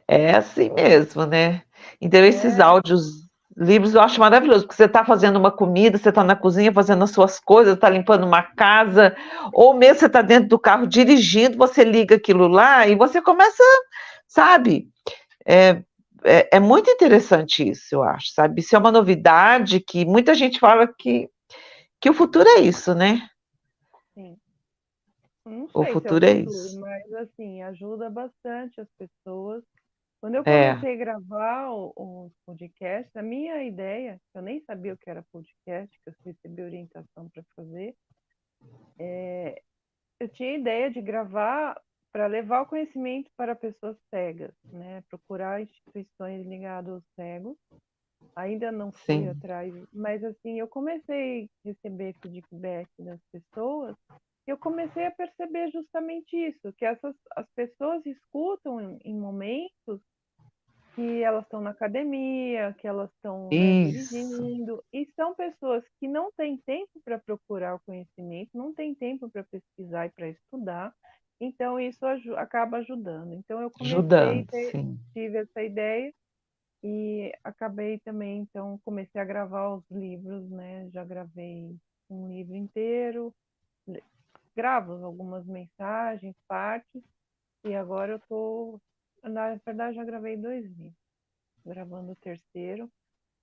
é assim mesmo, né? Então, esses É, áudios, livros, eu acho maravilhoso, porque você está fazendo uma comida, você está na cozinha fazendo as suas coisas, está limpando uma casa, ou mesmo você está dentro do carro dirigindo, você liga aquilo lá e você começa, sabe? É, é muito interessante isso, eu acho, sabe? Isso é uma novidade que muita gente fala que o futuro é isso, né? sim. Não O sei se é o futuro é futuro, isso. mas assim, ajuda bastante as pessoas. Quando eu É. comecei a gravar os podcasts, a minha ideia, eu nem sabia o que era podcast, que eu recebi orientação para fazer, eu tinha a ideia de gravar para levar o conhecimento para pessoas cegas, né? Procurar instituições ligadas aos cegos. Ainda não fui Sim, atrás, mas assim, eu comecei a receber feedback das pessoas e eu comecei a perceber justamente isso, que as pessoas escutam em momentos que elas estão na academia, que elas estão, né, isso, dirigindo, e são pessoas que não têm tempo para procurar o conhecimento, não têm tempo para pesquisar e para estudar, então isso acaba ajudando. Então eu ajudando, sim. tive essa ideia e acabei também, então, comecei a gravar os livros, né? Já gravei um livro inteiro, gravo algumas mensagens, partes, e agora eu tô, na verdade, já gravei 2 livros, gravando o terceiro,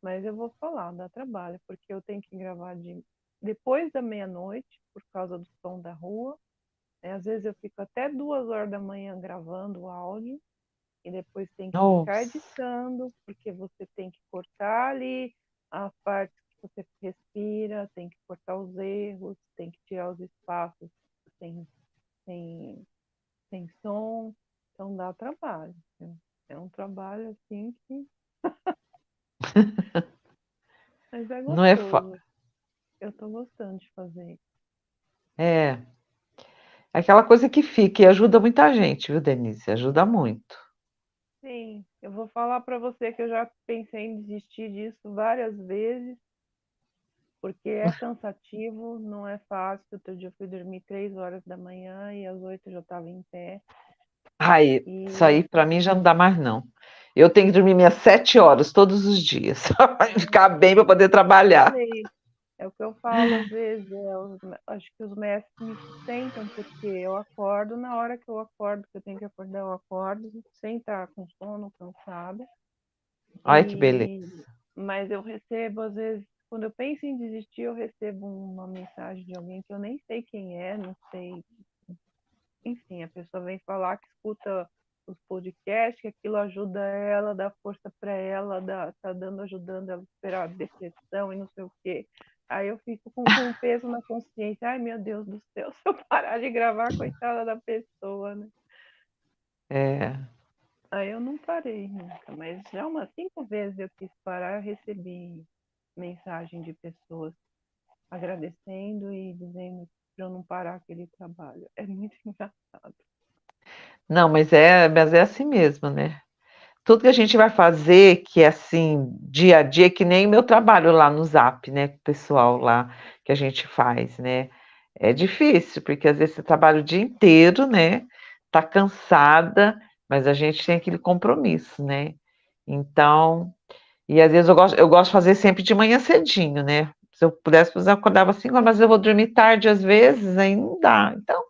mas eu vou falar, dá trabalho, porque eu tenho que gravar depois da meia-noite, por causa do som da rua, né? Às vezes eu fico até 2 horas da manhã gravando o áudio, e depois tem que ficar Nossa, editando, porque você tem que cortar ali as partes que você respira, tem que cortar os erros, tem que tirar os espaços sem, sem, sem som, então dá trabalho. Né? É um trabalho assim que. Mas é não é gostoso. Eu estou gostando de fazer. é aquela coisa que fica e ajuda muita gente, viu, Denise? Ajuda muito. Sim, eu vou falar para você que eu já pensei em desistir disso várias vezes, porque é cansativo, não é fácil. Outro dia eu fui dormir 3 horas da manhã e às 8 eu já estava em pé. Ai, isso E aí pra mim já não dá mais, não. Eu tenho que dormir minhas 7 horas todos os dias, para ficar bem para poder eu te trabalhar. falei, é o que eu falo às vezes, acho que os mestres me sustentam, porque eu acordo na hora que eu acordo, que eu tenho que acordar, eu acordo, sem estar com sono, cansada. Ai, que beleza. E, mas eu recebo, às vezes, quando eu penso em desistir, eu recebo uma mensagem de alguém que eu nem sei quem é, não sei. Enfim, a pessoa vem falar que escuta os podcasts, que aquilo ajuda ela, dá força para ela, tá dando, ajudando ela a superar a depressão e não sei o quê. Aí eu fico com um peso na consciência. Ai, meu Deus do céu, se eu parar de gravar, coitada da pessoa, né? É, Aí eu não parei nunca, mas já umas 5 vezes eu quis parar, eu recebi mensagem de pessoas agradecendo e dizendo para eu não parar aquele trabalho. É muito engraçado. não, mas é assim mesmo, né? tudo que a gente vai fazer, que é assim, dia a dia, que nem meu trabalho lá no Zap, né, com o pessoal lá que a gente faz, né? É difícil, porque às vezes você trabalha o dia inteiro, né? Tá cansada, mas a gente tem aquele compromisso, né? Então, e às vezes eu gosto de fazer sempre de manhã cedinho, né? Se eu pudesse, eu acordava 5 horas, mas eu vou dormir tarde às vezes, aí não dá. Então,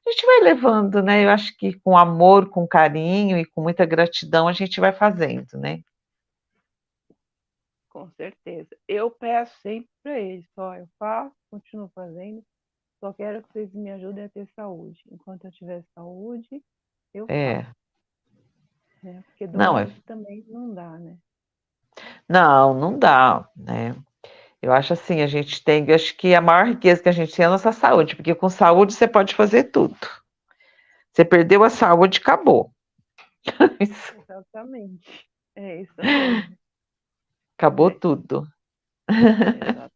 a gente vai levando, né? Eu acho que com amor, com carinho e com muita gratidão a gente vai fazendo, né? Com certeza. Eu peço sempre para eles, só eu faço, continuo fazendo, só quero que vocês me ajudem a ter saúde. Enquanto eu tiver saúde, eu faço, É, né? Porque não, doente também não dá, né? não, não dá, né? Eu acho assim, acho que a maior riqueza que a gente tem é a nossa saúde, porque com saúde você pode fazer tudo. Você perdeu a saúde, acabou. Exatamente. É isso mesmo. Acabou É, tudo. exato.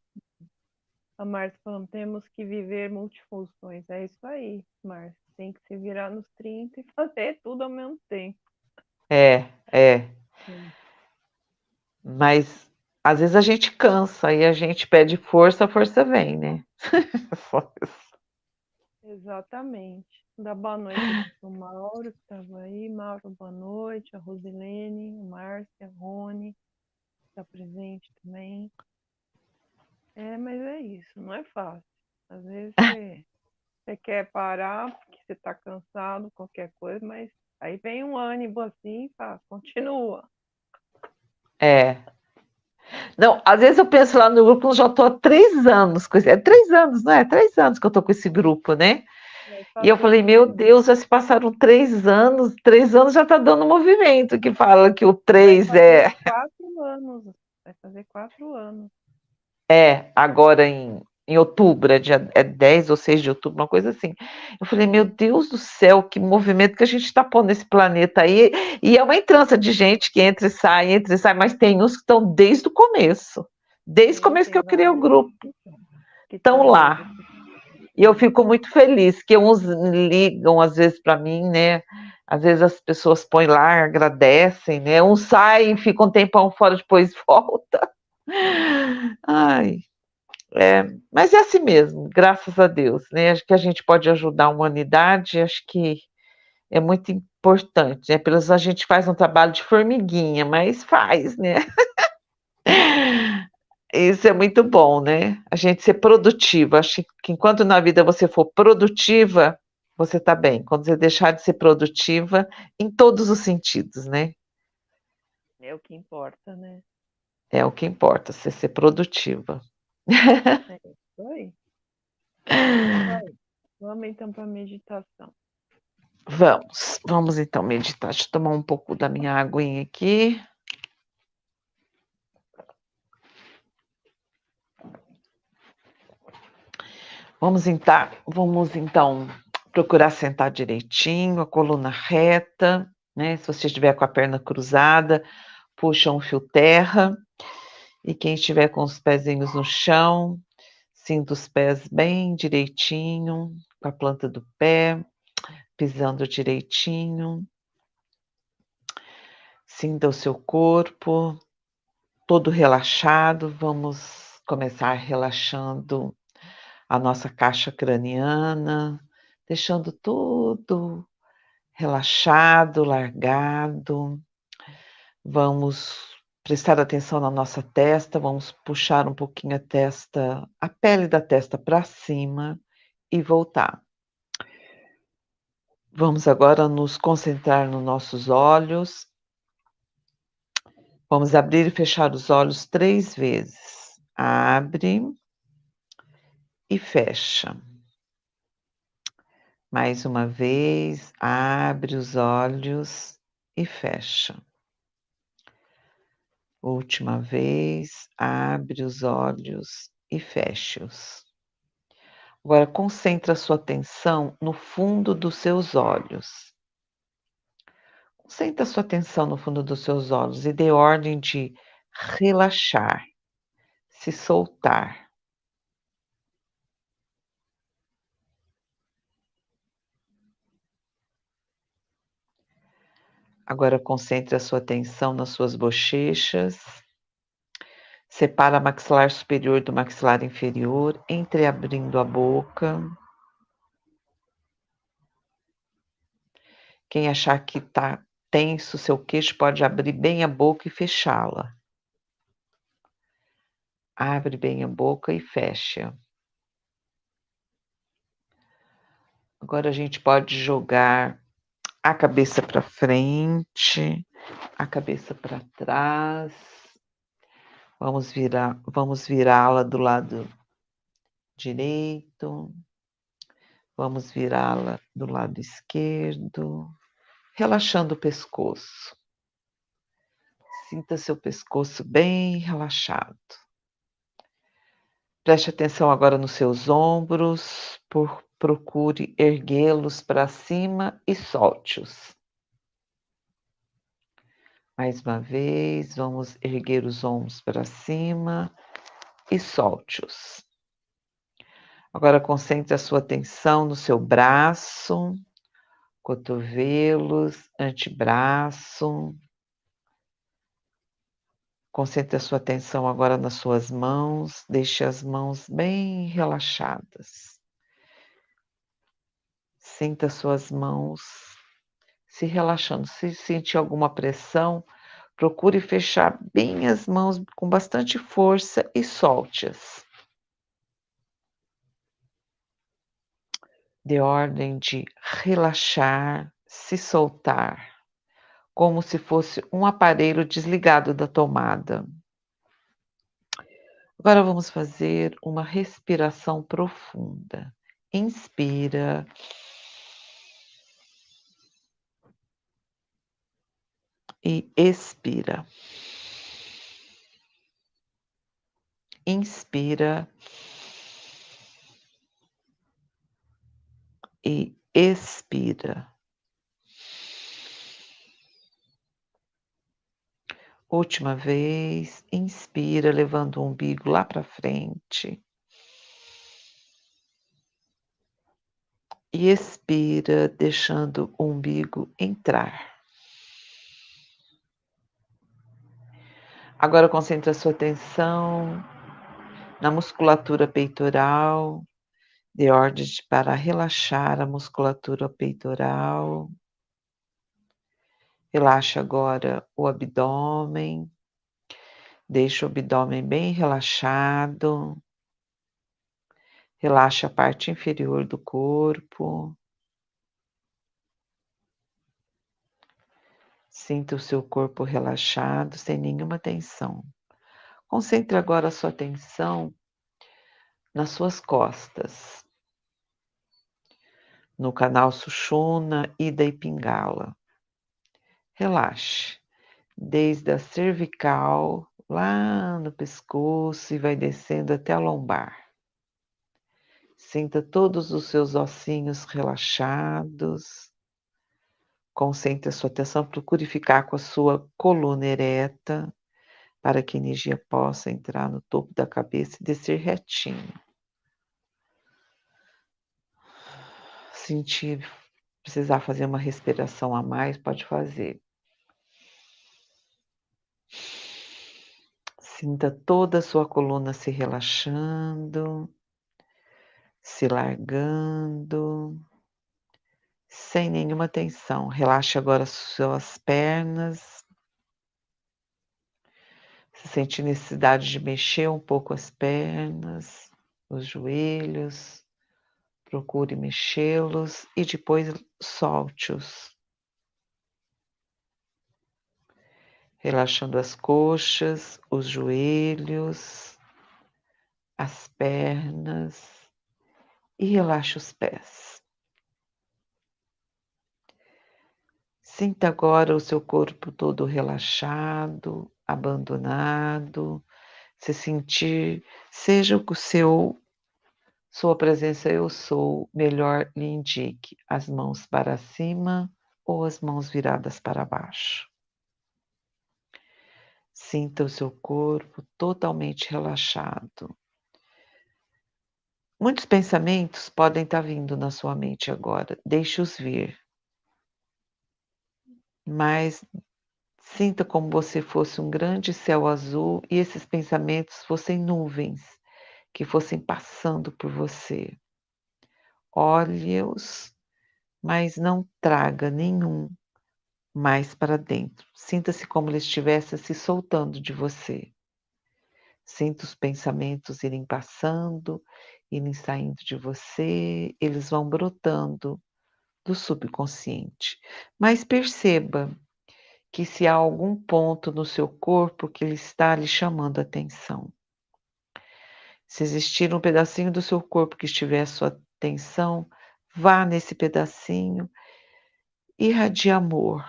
A Márcia falando, temos que viver multifunções. É isso aí, Márcia. Tem que se virar nos 30 e fazer tudo ao mesmo tempo. É. Sim. Mas às vezes a gente cansa e a gente pede força, a força vem, né? Só isso. Exatamente. Dá boa noite aqui pro Mauro, que estava aí. Mauro, boa noite. A Rosilene, a Márcia, a Rony, está presente também. É, mas é isso, não é fácil. Às vezes você quer parar porque você está cansado, qualquer coisa, mas aí vem um ânimo assim e fala, continua. É. Não, às vezes eu penso lá no grupo, eu já estou há 3 anos com esse. É 3 anos, não é? 3 anos que eu estou com esse grupo, né? Vai E eu fazer falei, meu 3 anos. Deus, já se passaram 3 anos, 3 anos já está dando movimento, que fala que o Vai 3 fazer 4 anos. Vai fazer 4 anos. agora em outubro, é 10 ou 6 de outubro, uma coisa assim. Eu falei, meu Deus do céu, que movimento que a gente está pondo nesse planeta aí. E é uma entrança de gente que entra e sai, mas tem uns que estão desde o começo. Desde o Sim, começo que tem eu criei o vários grupo, que estão estão lá. desde o começo. E eu Sim. fico muito feliz que uns ligam às vezes para mim, né? Às vezes as pessoas põem lá, agradecem, né? Uns saem, ficam um tempão fora, depois volta. Ai, mas é assim mesmo, graças a Deus, né? Acho que a gente pode ajudar a humanidade, acho que é muito importante, né? Pelos a gente faz um trabalho de formiguinha, mas faz, né? Isso é muito bom, né? A gente ser produtiva. Acho que enquanto na vida você for produtiva, você está bem. Quando você deixar de ser produtiva, em todos os sentidos, né? É o que importa, né? É o que importa, você ser produtiva. É isso aí. É isso aí. Vamos então para a meditação. Vamos então meditar. Deixa eu tomar um pouco da minha aguinha aqui. Vamos então procurar sentar direitinho, a coluna reta, né? Se você estiver com a perna cruzada, puxa um fio terra. E quem estiver com os pezinhos no chão, sinta os pés bem direitinho, com a planta do pé, pisando direitinho. Sinta o seu corpo todo relaxado. Vamos começar relaxando a nossa caixa craniana, deixando tudo relaxado, largado. Vamos prestar atenção na nossa testa, vamos puxar um pouquinho a testa, a pele da testa para cima e voltar. Vamos agora nos concentrar nos nossos olhos. Vamos abrir e fechar os olhos 3 vezes. Abre e fecha. Mais uma vez, abre os olhos e fecha. Última vez, abre os olhos e fecha-os. Agora concentre a sua atenção no fundo dos seus olhos. Concentre a sua atenção no fundo dos seus olhos e dê ordem de relaxar, se soltar. Agora concentre a sua atenção nas suas bochechas. Separa maxilar superior do maxilar inferior, entreabrindo a boca. Quem achar que está tenso, seu queixo pode abrir bem a boca e fechá-la. Abre bem a boca e fecha. Agora a gente pode jogar a cabeça para frente, a cabeça para trás. Vamos virá-la do lado direito. Vamos virá-la do lado esquerdo, relaxando o pescoço. Sinta seu pescoço bem relaxado. Preste atenção agora nos seus ombros, procure erguê-los para cima e solte-os. Mais uma vez, vamos erguer os ombros para cima e solte-os. Agora concentre a sua atenção no seu braço, cotovelos, antebraço. Concentre a sua atenção agora nas suas mãos, deixe as mãos bem relaxadas. Sinta suas mãos se relaxando. Se sentir alguma pressão, procure fechar bem as mãos com bastante força e solte-as. Dê ordem de relaxar, se soltar, como se fosse um aparelho desligado da tomada. Agora vamos fazer uma respiração profunda. Inspira. E expira. Inspira. E expira. Última vez, inspira, levando o umbigo lá para frente. E expira, deixando o umbigo entrar. Agora concentre a sua atenção na musculatura peitoral. Dê ordem para relaxar a musculatura peitoral. Relaxa agora o abdômen. Deixa o abdômen bem relaxado. Relaxa a parte inferior do corpo. Sinta o seu corpo relaxado, sem nenhuma tensão. Concentre agora a sua atenção nas suas costas, no canal Sushumna, Ida e Pingala. Relaxe, desde a cervical, lá no pescoço e vai descendo até a lombar. Sinta todos os seus ossinhos relaxados. Concentre a sua atenção, procure ficar com a sua coluna ereta, para que a energia possa entrar no topo da cabeça e descer retinho. Sentir, precisar fazer uma respiração a mais, pode fazer. Sinta toda a sua coluna se relaxando, se largando, sem nenhuma tensão. Relaxe agora as suas pernas. Se sente necessidade de mexer um pouco as pernas, os joelhos, procure mexê-los e depois solte-os. Relaxando as coxas, os joelhos, as pernas e relaxe os pés. Sinta agora o seu corpo todo relaxado, abandonado. Se sentir, seja o sua presença eu sou, melhor lhe indique as mãos para cima ou as mãos viradas para baixo. Sinta o seu corpo totalmente relaxado. Muitos pensamentos podem estar vindo na sua mente agora. Deixe-os vir. mas sinta como você fosse um grande céu azul e esses pensamentos fossem nuvens que fossem passando por você. Olhe-os, mas não traga nenhum mais para dentro. Sinta-se como ele estivesse se soltando de você. Sinta os pensamentos irem passando, irem saindo de você, eles vão brotando do subconsciente. Mas perceba que se há algum ponto no seu corpo que ele está lhe chamando a atenção. Se existir um pedacinho do seu corpo que estiver à sua atenção, vá nesse pedacinho, irradie amor,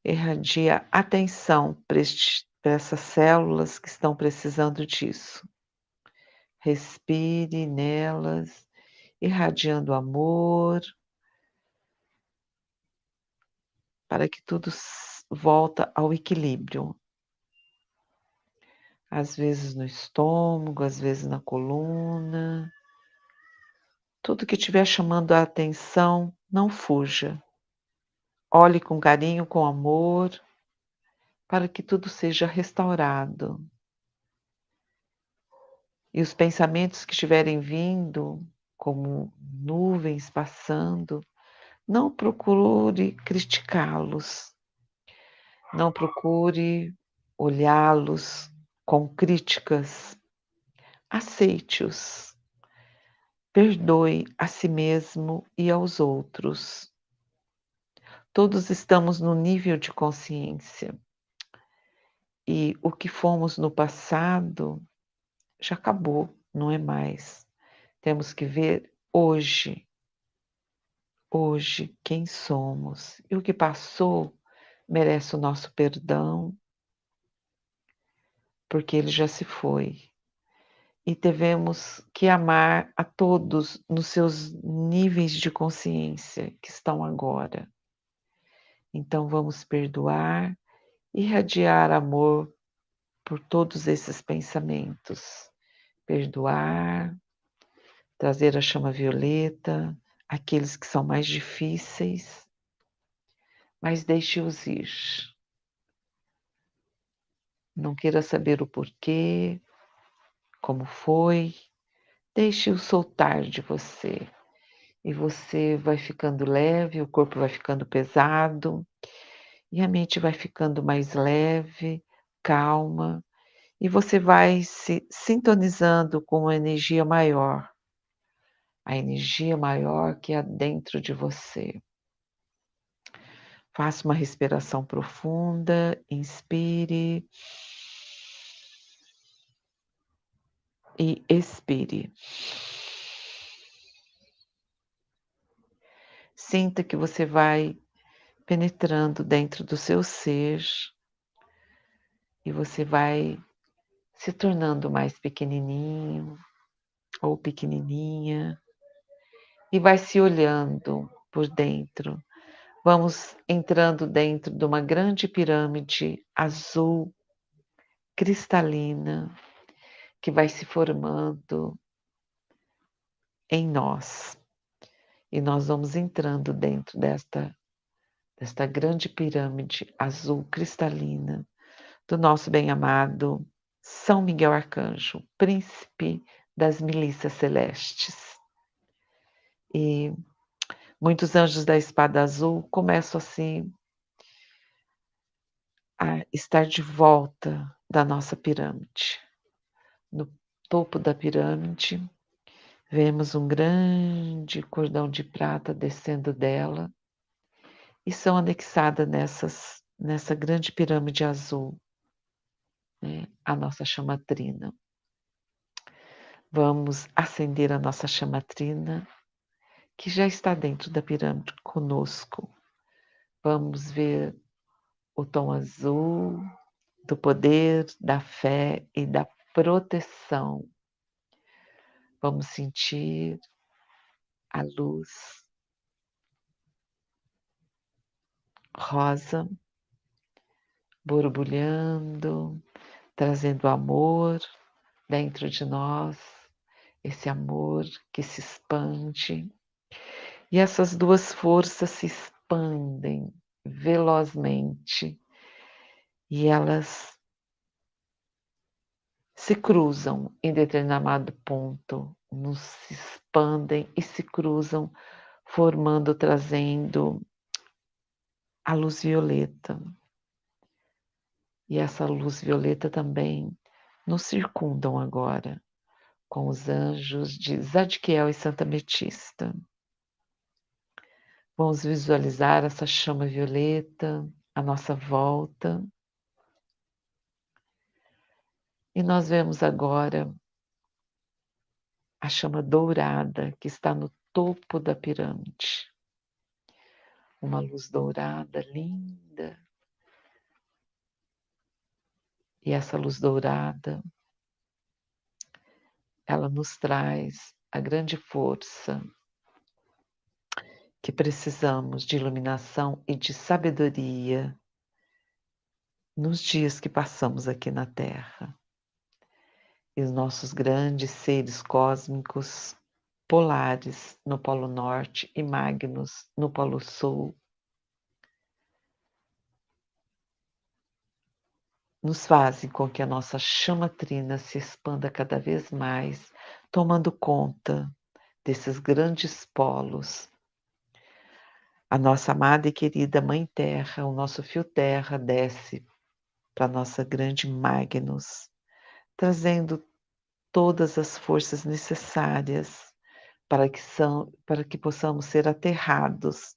irradia atenção para essas células que estão precisando disso. Respire nelas, irradiando amor, para que tudo volta ao equilíbrio. Às vezes no estômago, às vezes na coluna. Tudo que estiver chamando a atenção, não fuja. Olhe com carinho, com amor, para que tudo seja restaurado. E os pensamentos que estiverem vindo, como nuvens passando, não procure criticá-los, não procure olhá-los com críticas. Aceite-os. Perdoe a si mesmo e aos outros. Todos estamos no nível de consciência. E o que fomos no passado já acabou, não é mais. Temos que ver hoje quem somos. E o que passou merece o nosso perdão, porque ele já se foi. E devemos que amar a todos nos seus níveis de consciência que estão agora. Então vamos perdoar e irradiar amor por todos esses pensamentos. Perdoar, trazer a chama violeta, aqueles que são mais difíceis, mas deixe-os ir. Não queira saber o porquê, como foi, deixe-o soltar de você. E você vai ficando leve, o corpo vai ficando pesado, e a mente vai ficando mais leve, calma, e você vai se sintonizando com uma energia maior, a energia maior que há dentro de você. Faça uma respiração profunda, inspire e expire. Sinta que você vai penetrando dentro do seu ser e você vai se tornando mais pequenininho ou pequenininha e vai se olhando por dentro. Vamos entrando dentro de uma grande pirâmide azul cristalina que vai se formando em nós. E nós vamos entrando dentro desta grande pirâmide azul cristalina do nosso bem-amado São Miguel Arcanjo, príncipe das milícias celestes. E muitos anjos da espada azul começam assim a estar de volta da nossa pirâmide. No topo da pirâmide, vemos um grande cordão de prata descendo dela e são anexadas nessa grande pirâmide azul, né, a nossa chamatrina. Vamos acender a nossa chamatrina, que já está dentro da pirâmide conosco. Vamos ver o tom azul do poder, da fé e da proteção. Vamos sentir a luz rosa borbulhando, trazendo amor dentro de nós, esse amor que se expande. E essas duas forças se expandem velozmente e elas se cruzam em determinado ponto, nos se expandem e se cruzam, formando, trazendo a luz violeta. E essa luz violeta também nos circundam agora, com os anjos de Zadkiel e Santa Ametista. Vamos visualizar essa chama violeta à nossa volta. E nós vemos agora a chama dourada que está no topo da pirâmide. Uma luz dourada linda. E essa luz dourada, ela nos traz a grande força que precisamos de iluminação e de sabedoria nos dias que passamos aqui na Terra. E os nossos grandes seres cósmicos, Polaris no Polo Norte e Magnus no Polo Sul, nos fazem com que a nossa chama trina se expanda cada vez mais, tomando conta desses grandes polos. A nossa amada e querida Mãe Terra, o nosso fio Terra desce para a nossa grande Magnus, trazendo todas as forças necessárias para que possamos ser aterrados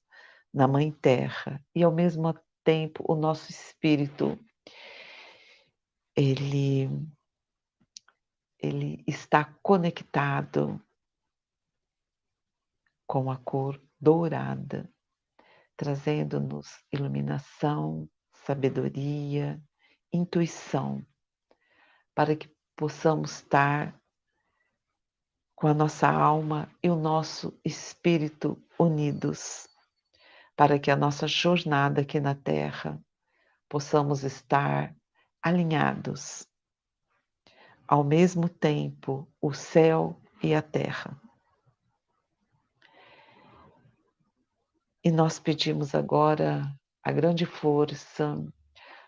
na Mãe Terra. E ao mesmo tempo o nosso espírito, ele está conectado com a cor dourada, trazendo-nos iluminação, sabedoria, intuição, para que possamos estar com a nossa alma e o nosso espírito unidos, para que a nossa jornada aqui na Terra possamos estar alinhados, ao mesmo tempo o céu e a terra. E nós pedimos agora a grande força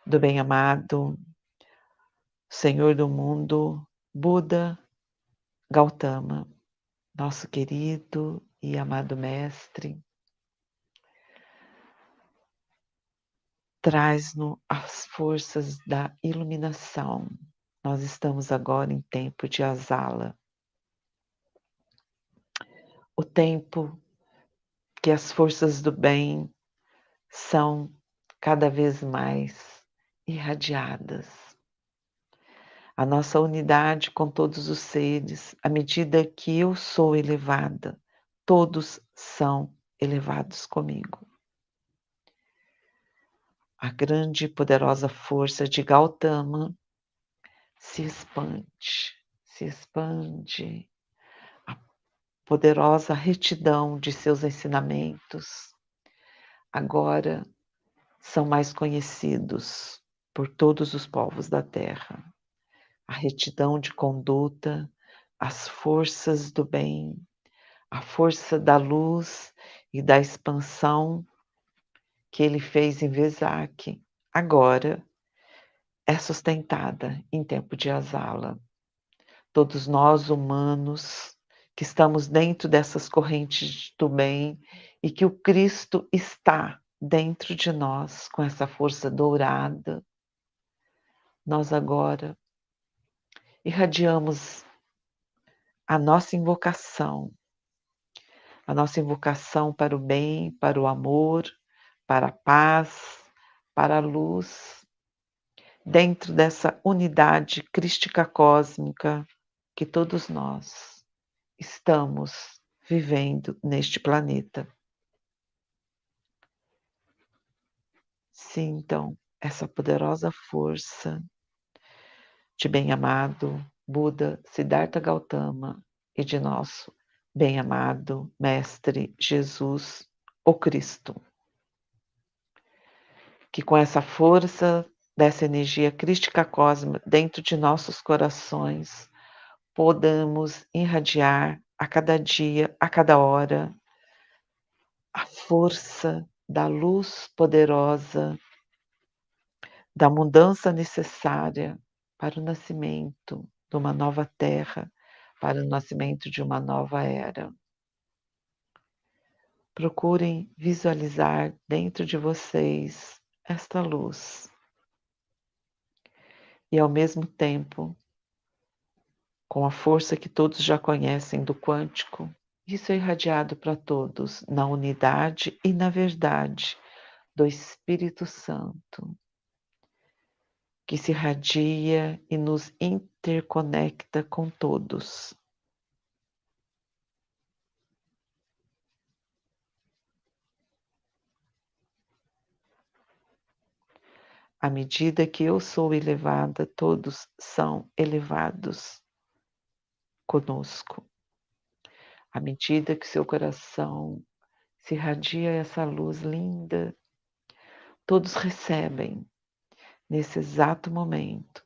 do bem-amado Senhor do mundo, Buda Gautama, nosso querido e amado mestre, traz-nos as forças da iluminação. Nós estamos agora em tempo de Azala, o tempo que as forças do bem são cada vez mais irradiadas. A nossa unidade com todos os seres, à medida que eu sou elevada, todos são elevados comigo. A grande e poderosa força de Gautama se expande. A poderosa retidão de seus ensinamentos agora são mais conhecidos por todos os povos da Terra. A retidão de conduta, as forças do bem, a força da luz e da expansão que ele fez em Vesak, agora é sustentada em tempo de Azala. Todos nós humanos que estamos dentro dessas correntes do bem e que o Cristo está dentro de nós com essa força dourada, nós agora irradiamos a nossa invocação para o bem, para o amor, para a paz, para a luz, dentro dessa unidade crística cósmica que todos nós estamos vivendo neste planeta. Sintam essa poderosa força de bem-amado Buda Siddhartha Gautama e de nosso bem-amado Mestre Jesus, o Cristo. Que com essa força dessa energia crística cósmica dentro de nossos corações, podamos irradiar a cada dia, a cada hora, a força da luz poderosa, da mudança necessária para o nascimento de uma nova terra, para o nascimento de uma nova era. Procurem visualizar dentro de vocês esta luz e, ao mesmo tempo, com a força que todos já conhecem do quântico, isso é irradiado para todos na unidade e na verdade do Espírito Santo, que se irradia e nos interconecta com todos. À medida que eu sou elevada, todos são elevados conosco. À medida que seu coração se irradia essa luz linda, todos recebem nesse exato momento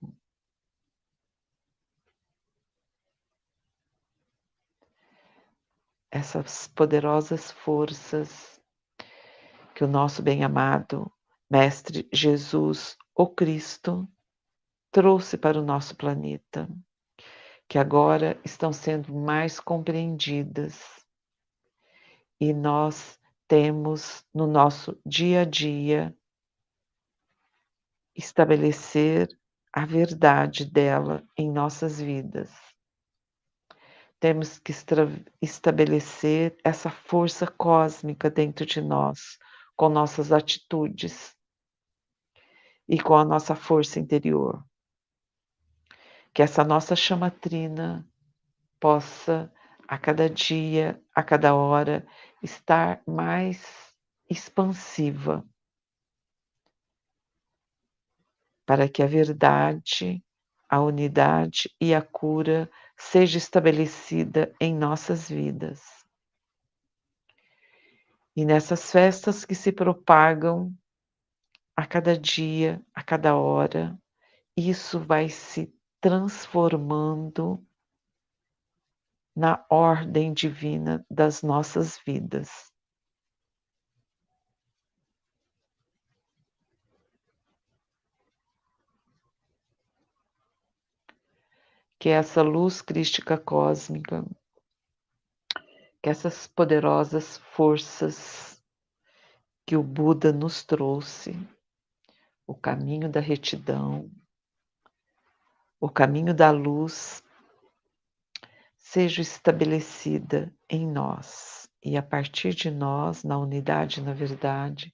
essas poderosas forças que o nosso bem-amado Mestre Jesus, o Cristo, trouxe para o nosso planeta, que agora estão sendo mais compreendidas e nós temos no nosso dia a dia estabelecer a verdade dela em nossas vidas. Temos que estabelecer essa força cósmica dentro de nós, com nossas atitudes e com a nossa força interior. Que essa nossa chama trina possa, a cada dia, a cada hora, estar mais expansiva, para que a verdade, a unidade e a cura seja estabelecida em nossas vidas. E nessas festas que se propagam a cada dia, a cada hora, isso vai se transformando na ordem divina das nossas vidas. Que essa luz crística cósmica, que essas poderosas forças que o Buda nos trouxe, o caminho da retidão, o caminho da luz, seja estabelecida em nós e a partir de nós, na unidade e na verdade,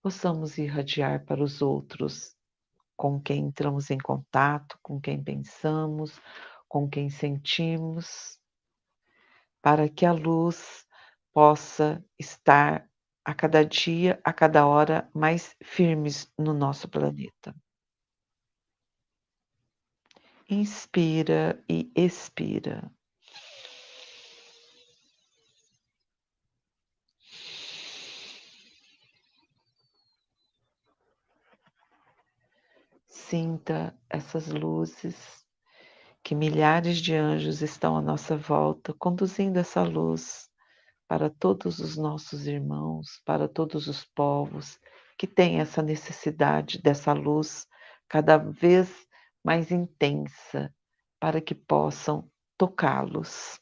possamos irradiar para os outros, com quem entramos em contato, com quem pensamos, com quem sentimos, para que a luz possa estar a cada dia, a cada hora, mais firmes no nosso planeta. Inspira e expira. Sinta essas luzes, que milhares de anjos estão à nossa volta, conduzindo essa luz para todos os nossos irmãos, para todos os povos que têm essa necessidade dessa luz cada vez mais intensa, para que possam tocá-los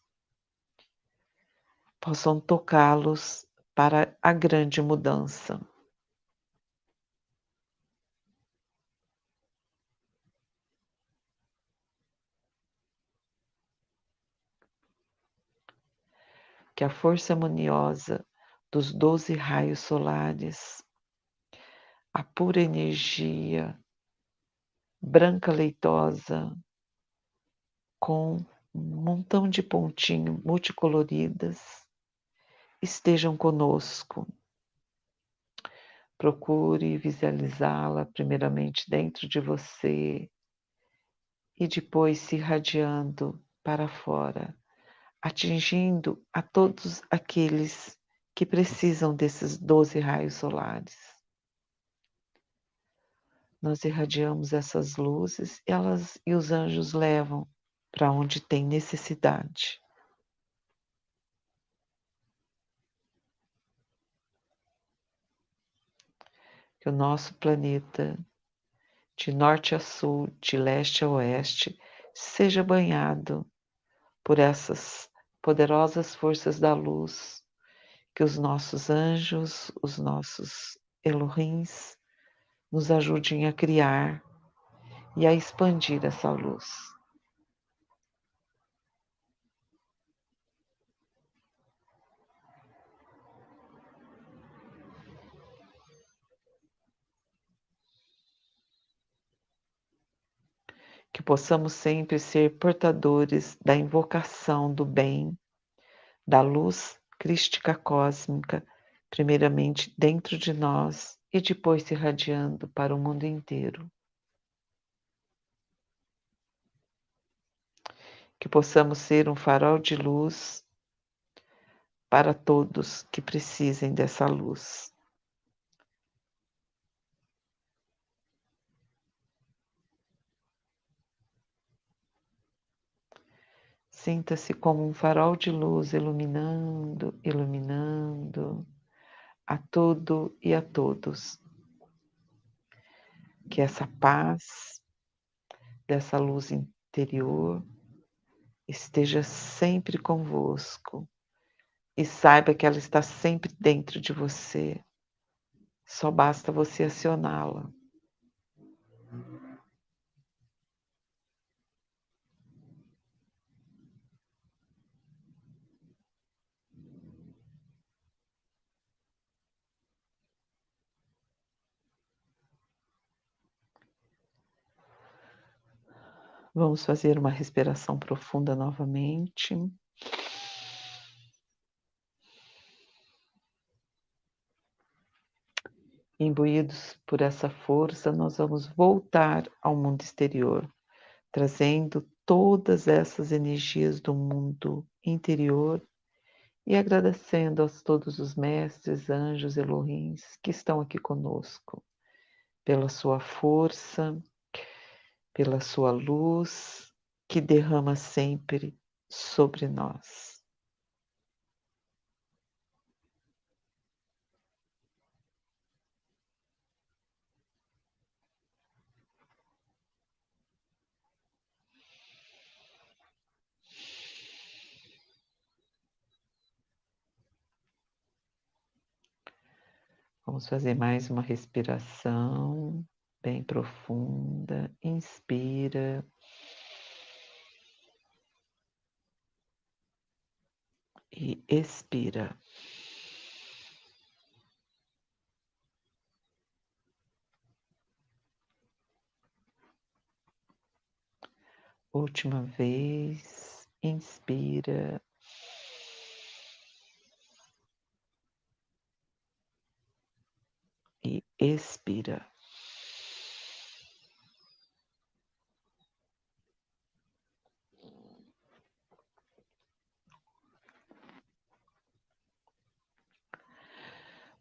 para a grande mudança. Que a força harmoniosa dos 12 raios solares, a pura energia branca leitosa, com um montão de pontinhos multicoloridas, estejam conosco. Procure visualizá-la primeiramente dentro de você e depois se irradiando para fora, atingindo a todos aqueles que precisam desses 12 raios solares. Nós irradiamos essas luzes, elas e os anjos levam para onde tem necessidade. que o nosso planeta, de norte a sul, de leste a oeste, seja banhado por essas poderosas forças da luz, que os nossos anjos, os nossos Elohims, nos ajudem a criar e a expandir essa luz. Que possamos sempre ser portadores da invocação do bem, da luz crística cósmica, primeiramente dentro de nós e depois se irradiando para o mundo inteiro. Que possamos ser um farol de luz para todos que precisem dessa luz. Sinta-se como um farol de luz iluminando, iluminando a tudo e a todos. Que essa paz dessa luz interior esteja sempre convosco e saiba que ela está sempre dentro de você. Só basta você acioná-la. Vamos fazer uma respiração profunda novamente. Imbuídos por essa força, nós vamos voltar ao mundo exterior, trazendo todas essas energias do mundo interior e agradecendo a todos os mestres, anjos, Elohims que estão aqui conosco, pela sua força, pela sua luz que derrama sempre sobre nós. Vamos fazer mais uma respiração bem profunda. Inspira. E expira. Última vez. Inspira. E expira.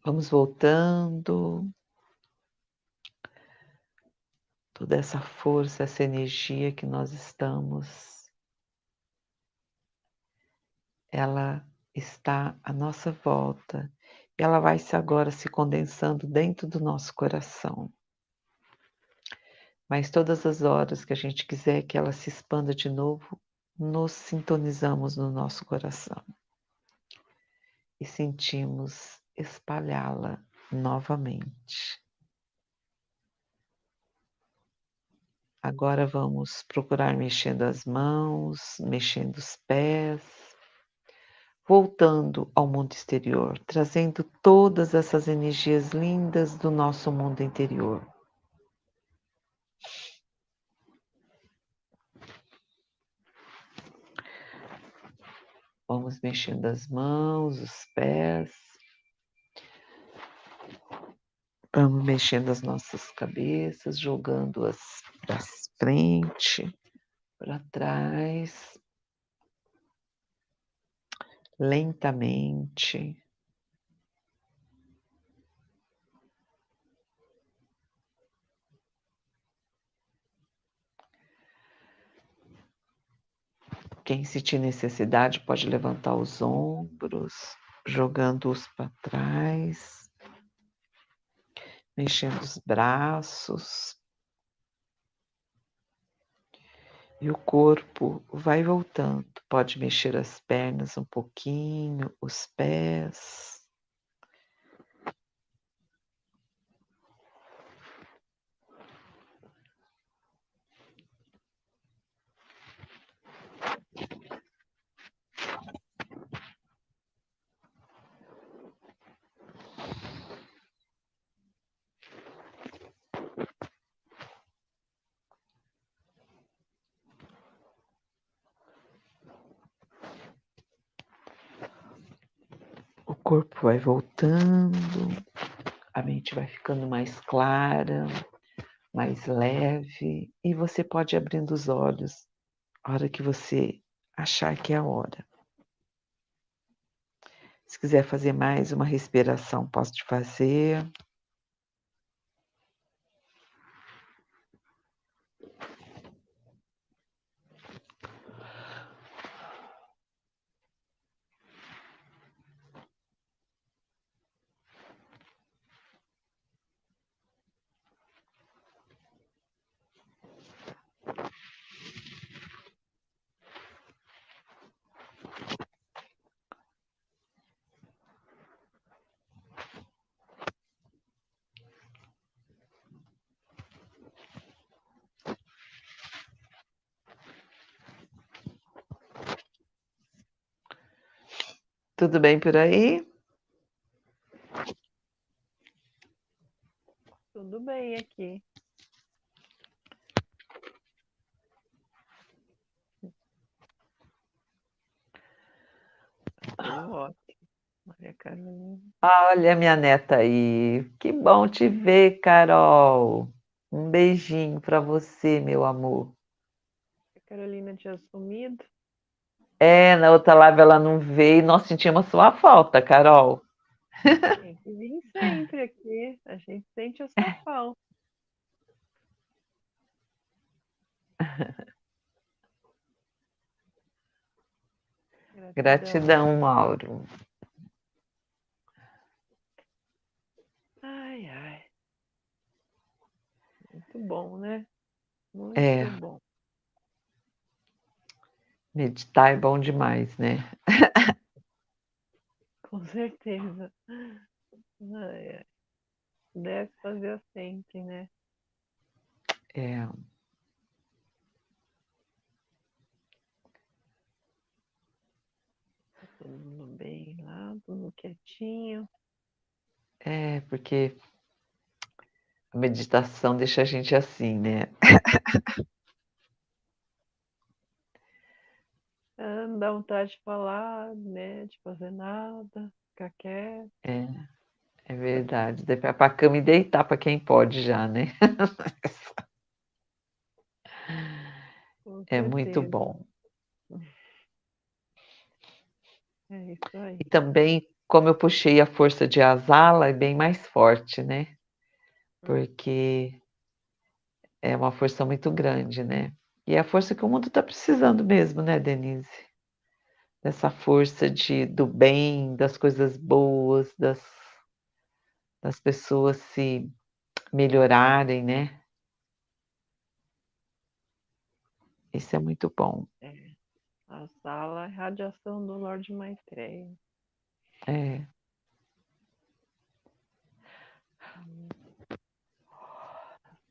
Vamos voltando. Toda essa força, essa energia que nós estamos, ela está à nossa volta. E ela vai agora se condensando dentro do nosso coração. Mas todas as horas que a gente quiser que ela se expanda de novo, nos sintonizamos no nosso coração. E sentimos espalhá-la novamente. Agora vamos procurar mexendo as mãos, mexendo os pés, voltando ao mundo exterior, trazendo todas essas energias lindas do nosso mundo interior. Vamos mexendo as mãos, os pés. Vamos mexendo as nossas cabeças, jogando-as para frente, para trás, lentamente. Quem sentir necessidade pode levantar os ombros, jogando-os para trás. mexendo os braços. E o corpo vai voltando. Pode mexer as pernas um pouquinho, os pés. O corpo vai voltando, a mente vai ficando mais clara, mais leve, e você pode ir abrindo os olhos a hora que você achar que é a hora. Se quiser fazer mais uma respiração, posso te fazer. Tudo bem por aí? Tudo bem aqui. Tudo ótimo. Maria Carolina. Olha minha neta aí. Que bom te ver, Carol. Um beijinho para você, meu amor. A Carolina tinha sumido. É, na outra live ela não veio, nós sentimos sua falta, Carol. Tem que vir sempre aqui. A gente sente a sua falta. Gratidão. Gratidão, Mauro. Ai, ai. Muito bom, né? É, Muito bom. meditar é bom demais, né? Com certeza. Ai, ai. Deve fazer sempre, né? É, Tá todo mundo bem lá, tudo quietinho. porque a meditação deixa a gente assim, né? Ah, não dá vontade de falar, né? De fazer nada, ficar quieto. É, é verdade. Daí vai pra cama e deitar para quem pode já, né? Com É muito certeza. bom. É isso aí. E também, como eu puxei a força de Asala, é bem mais forte, né? Hum. Porque é uma força muito grande, né? E é a força que o mundo está precisando mesmo, né, Denise? Dessa força do bem, das coisas boas, das pessoas se melhorarem, né? Isso é muito bom. É. A sala é radiação do Lorde Maitreya. É,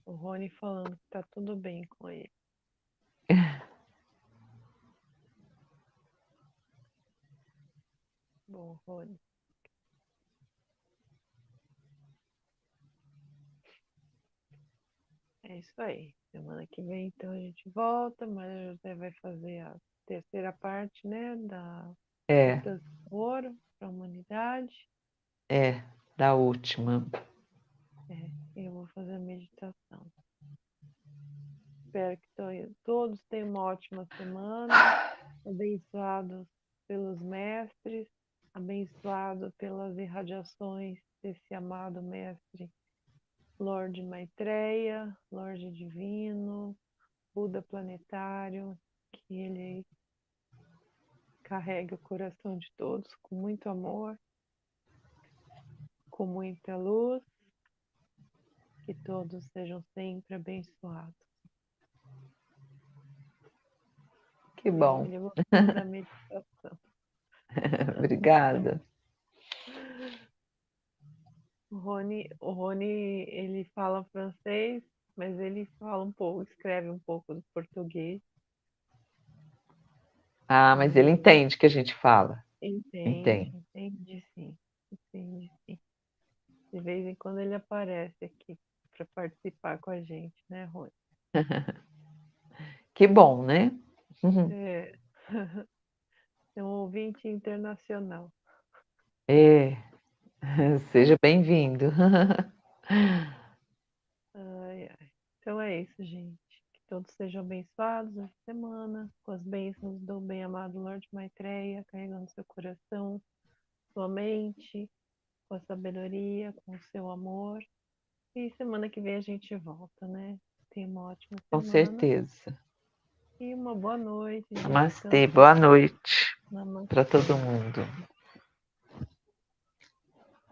O Rony falando que tá tudo bem com ele. Bom, Rony. É isso aí. Semana que vem, então, a gente volta, mas o José vai fazer a terceira parte, né, da é, Gotas de Ouro para a humanidade. da última. É, eu vou fazer a meditação. Espero que todos tenham uma ótima semana, abençoados pelos mestres, abençoado pelas irradiações desse amado mestre Lorde Maitreya, Lorde Divino, Buda Planetário, que ele carregue o coração de todos com muito amor, com muita luz Que todos sejam sempre abençoados. Que bom. Ele gostou da meditação. Obrigada. O Rony, ele fala francês, mas ele fala um pouco, escreve um pouco do português. Ah, mas ele entende que a gente fala. Entende sim. Entende sim. De vez em quando ele aparece aqui para participar com a gente, né, Rony? Que bom, né? É. É um ouvinte internacional. É. Seja bem-vindo. Ai, ai. Então é isso, gente. Que todos sejam abençoados essa semana, com as bênçãos do bem-amado Lorde Maitreya, carregando seu coração, sua mente, com a sabedoria, com o seu amor. E semana que vem a gente volta, né? Tenha uma ótima Com semana certeza. e uma boa noite de Namastê, descanso. boa noite para todo Namastê. mundo.